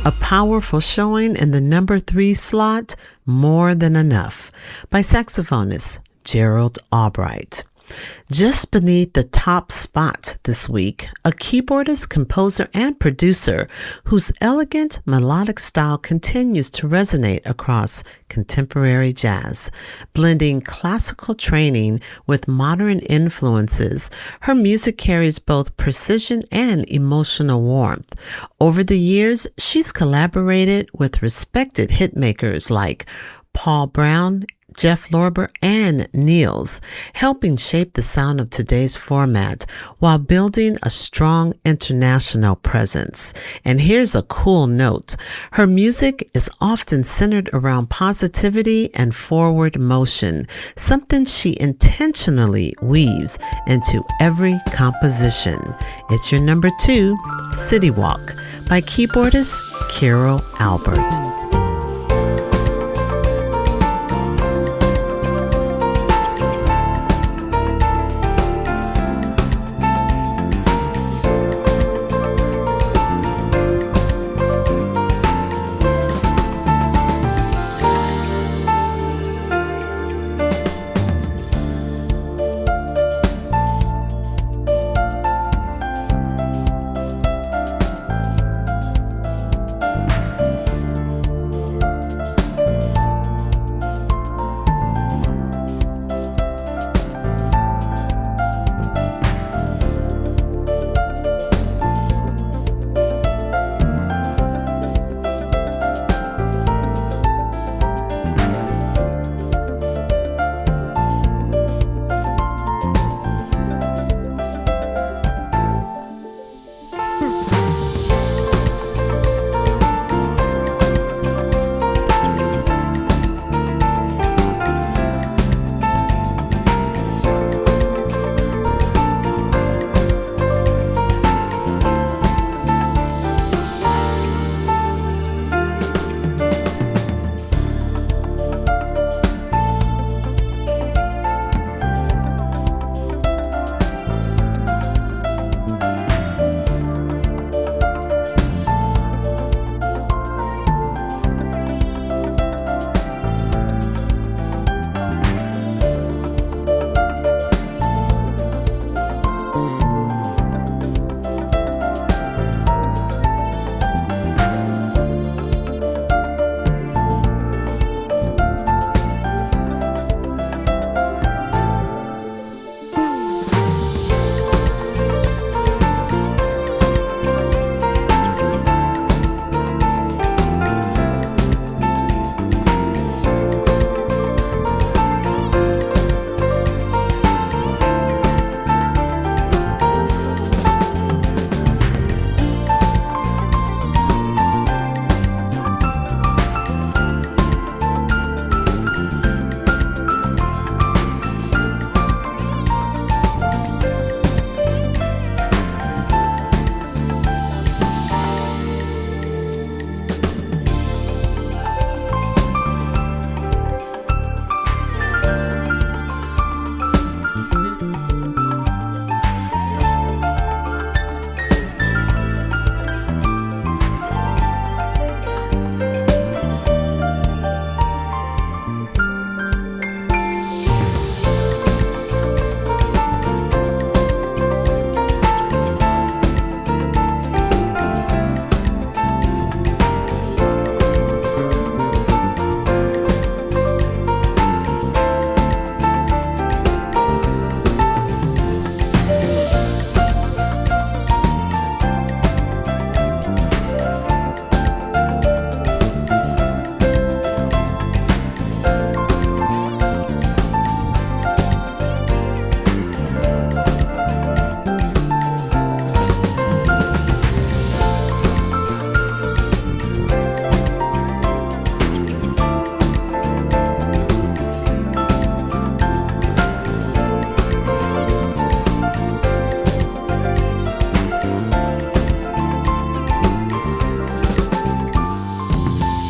A powerful showing in the number 3 slot, More Than Enough, by saxophonist GERALD. Just beneath the top spot this week, a keyboardist, composer, and producer whose elegant melodic style continues to resonate across contemporary jazz. Blending classical training with modern influences, her music carries both precision and emotional warmth. Over the years, she's collaborated with respected hitmakers like Paul Brown, Jeff Lorber, and Niels, helping shape the sound of today's format while building a strong international presence. And here's a cool note. Her music is often centered around positivity and forward motion, something she intentionally weaves into every composition. It's your number 2, City Walk, by keyboardist Carol Albert.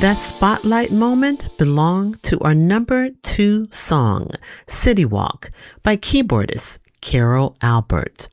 That spotlight moment belonged to our number 2 song, City Walk, by keyboardist Carol Albert.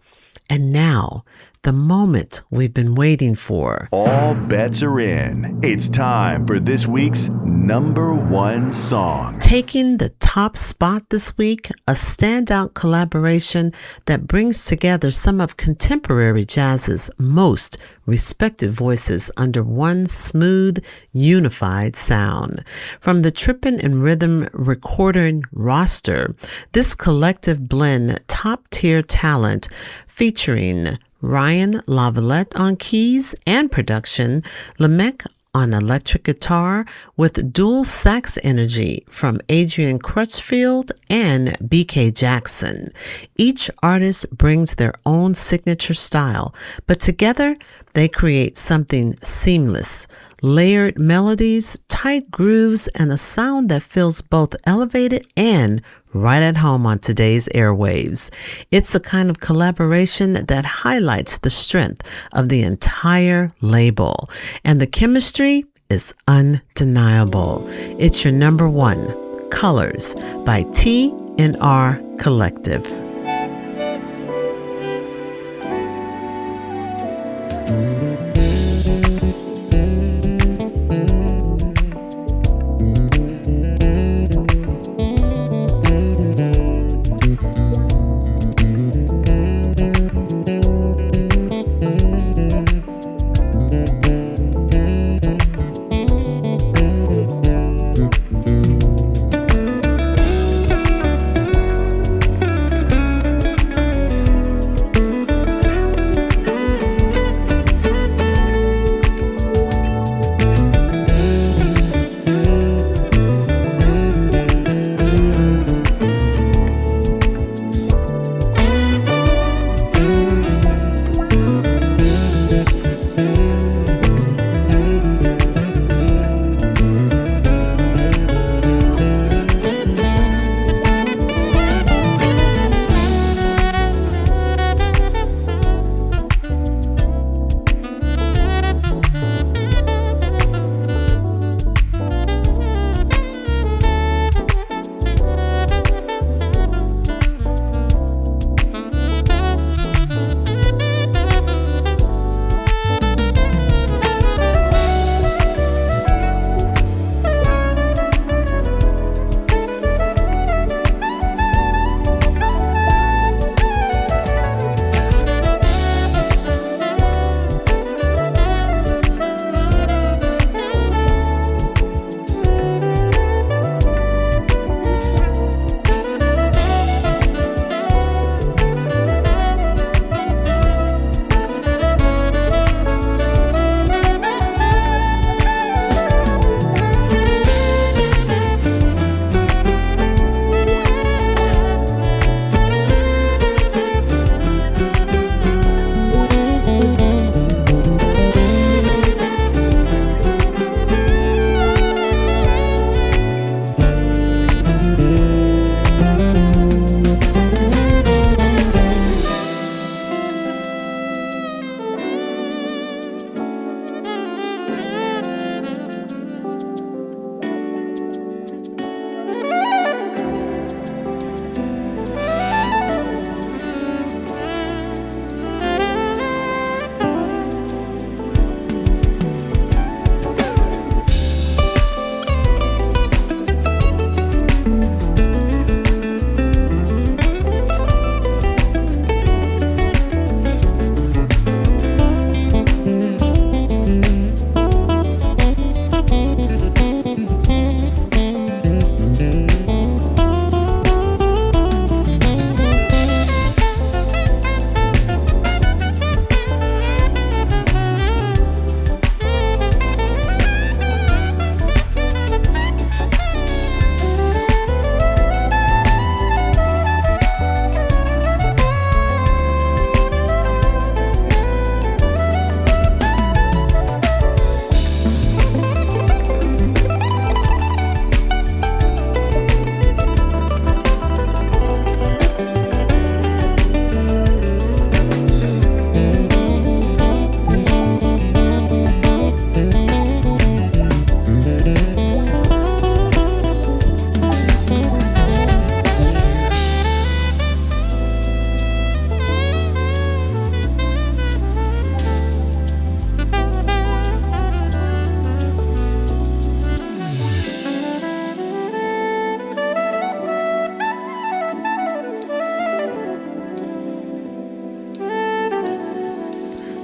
And now, the moment we've been waiting for. All bets are in. It's time for this week's number one song. Taking the top spot this week, a standout collaboration that brings together some of contemporary jazz's most respected voices under one smooth, unified sound. From the Trippin' and Rhythm recording roster, this collective blend top-tier talent featuring Ryan Lavalette on keys and production, Lamech on electric guitar with dual sax energy from Adrian Crutchfield and BK Jackson. Each artist brings their own signature style, but together they create something seamless. Layered melodies, tight grooves, and a sound that feels both elevated and right at home on today's airwaves. It's the kind of collaboration that highlights the strength of the entire label, and the chemistry is undeniable. It's your number one, Colors by TNR Collective.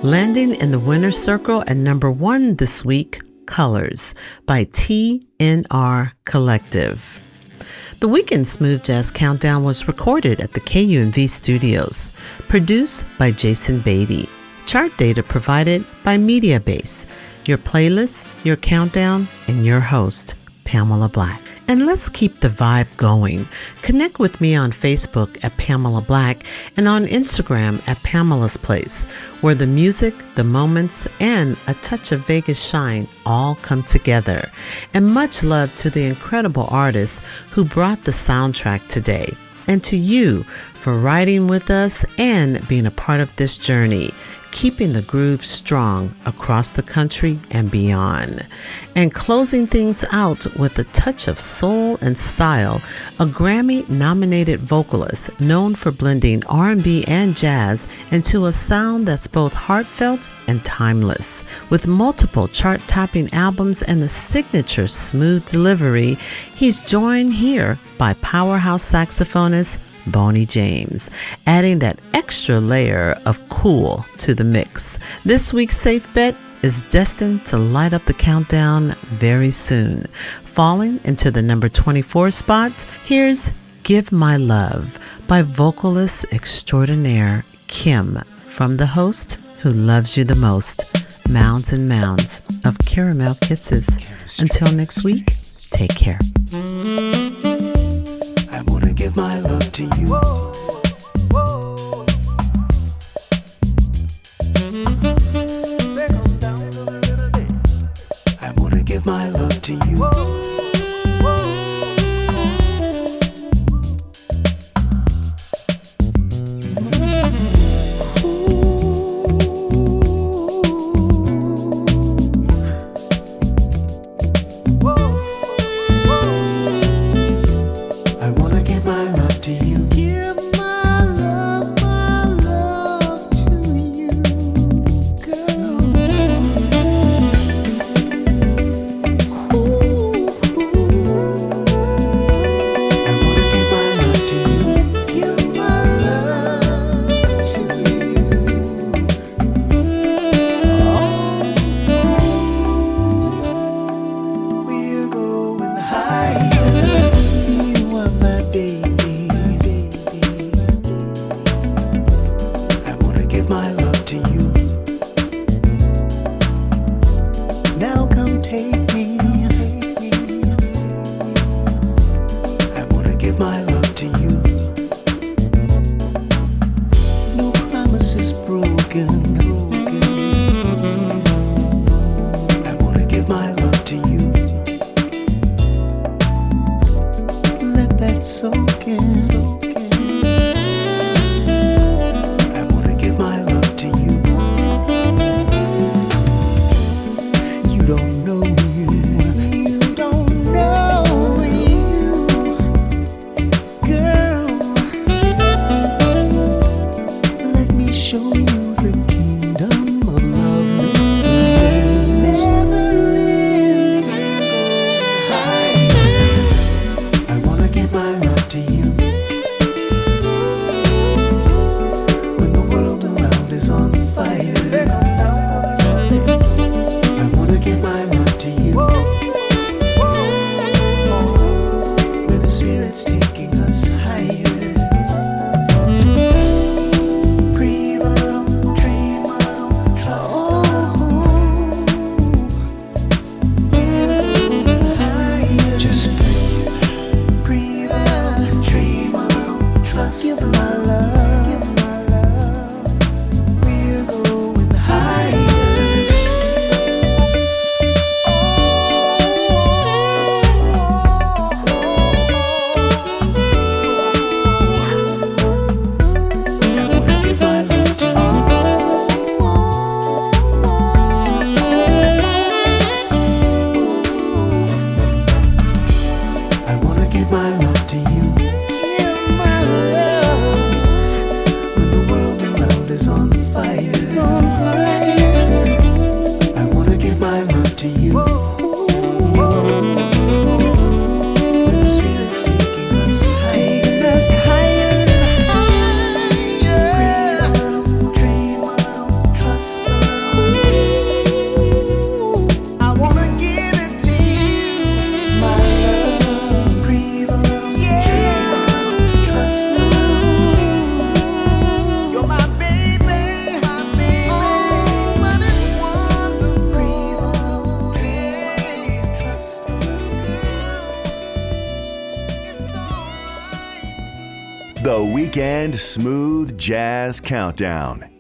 Landing in the winner's circle at number 1 this week, Colors by TNR Collective. The Weekend Smooth Jazz Countdown was recorded at the KUNV studios, produced by Jason Beatty. Chart data provided by MediaBase. Your playlist, your countdown, and your host, Pamela Black. And let's keep the vibe going. Connect with me on Facebook at Pamela Black and on Instagram at Pamela's Place, where the music, the moments, and a touch of Vegas shine all come together. And much love to the incredible artists who brought the soundtrack today. And to you for riding with us and being a part of this journey, keeping the groove strong across the country and beyond. And closing things out with a touch of soul and style, a Grammy-nominated vocalist known for blending R&B and jazz into a sound that's both heartfelt and timeless. With multiple chart-topping albums and a signature smooth delivery, he's joined here by powerhouse saxophonist Boney James, adding that extra layer of cool to the mix. This week's Safe Bet is destined to light up the countdown very soon. Falling into the number 24 spot, here's Give My Love by vocalist extraordinaire Kim, from the host who loves you the most. Mounds and mounds of caramel kisses. Until next week, take care. I wanna give my love to you. I wanna give my love to you. Show you the kingdom of love. Never the Weekend Smooth Jazz Countdown.